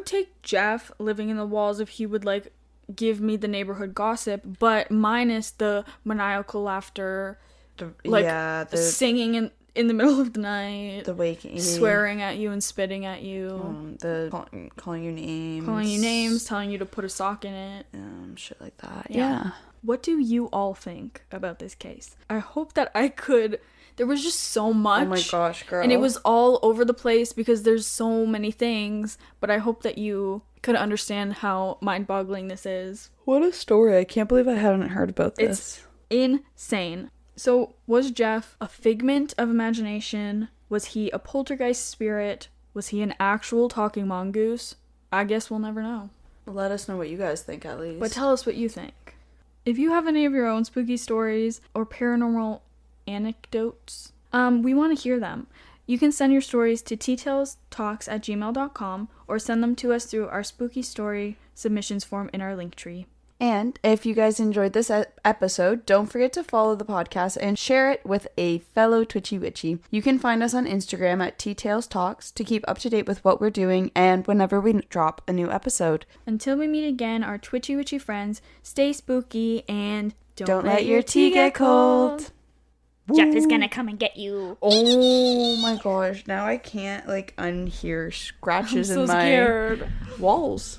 take Jeff living in the walls if he would, like... give me the neighborhood gossip, but minus the maniacal laughter, singing in the middle of the night, the waking, swearing at you and spitting at you, calling you names, telling you to put a sock in it, shit like that. Yeah. What do you all think about this case? I hope that I could... There was just so much. Oh my gosh, girl. And it was all over the place because there's so many things, but I hope that you could understand how mind-boggling this is. What a story. I can't believe I hadn't heard about this. It's insane. So, was Jeff a figment of imagination? Was he a poltergeist spirit? Was he an actual talking mongoose? I guess we'll never know. Let us know what you guys think, at least. But tell us what you think. If you have any of your own spooky stories or paranormal anecdotes, we want to hear them. You can send your stories to ttalestalks@gmail.com or send them to us through our spooky story submissions form in our link tree. And if you guys enjoyed this episode, don't forget to follow the podcast and share it with a fellow Twitchy Witchy. You can find us on Instagram at ttalestalks to keep up to date with what we're doing and whenever we drop a new episode. Until we meet again, our Twitchy Witchy friends, stay spooky and don't let your tea get cold. Jeff is gonna come and get you. Oh my gosh, now I can't unhear scratches in my walls.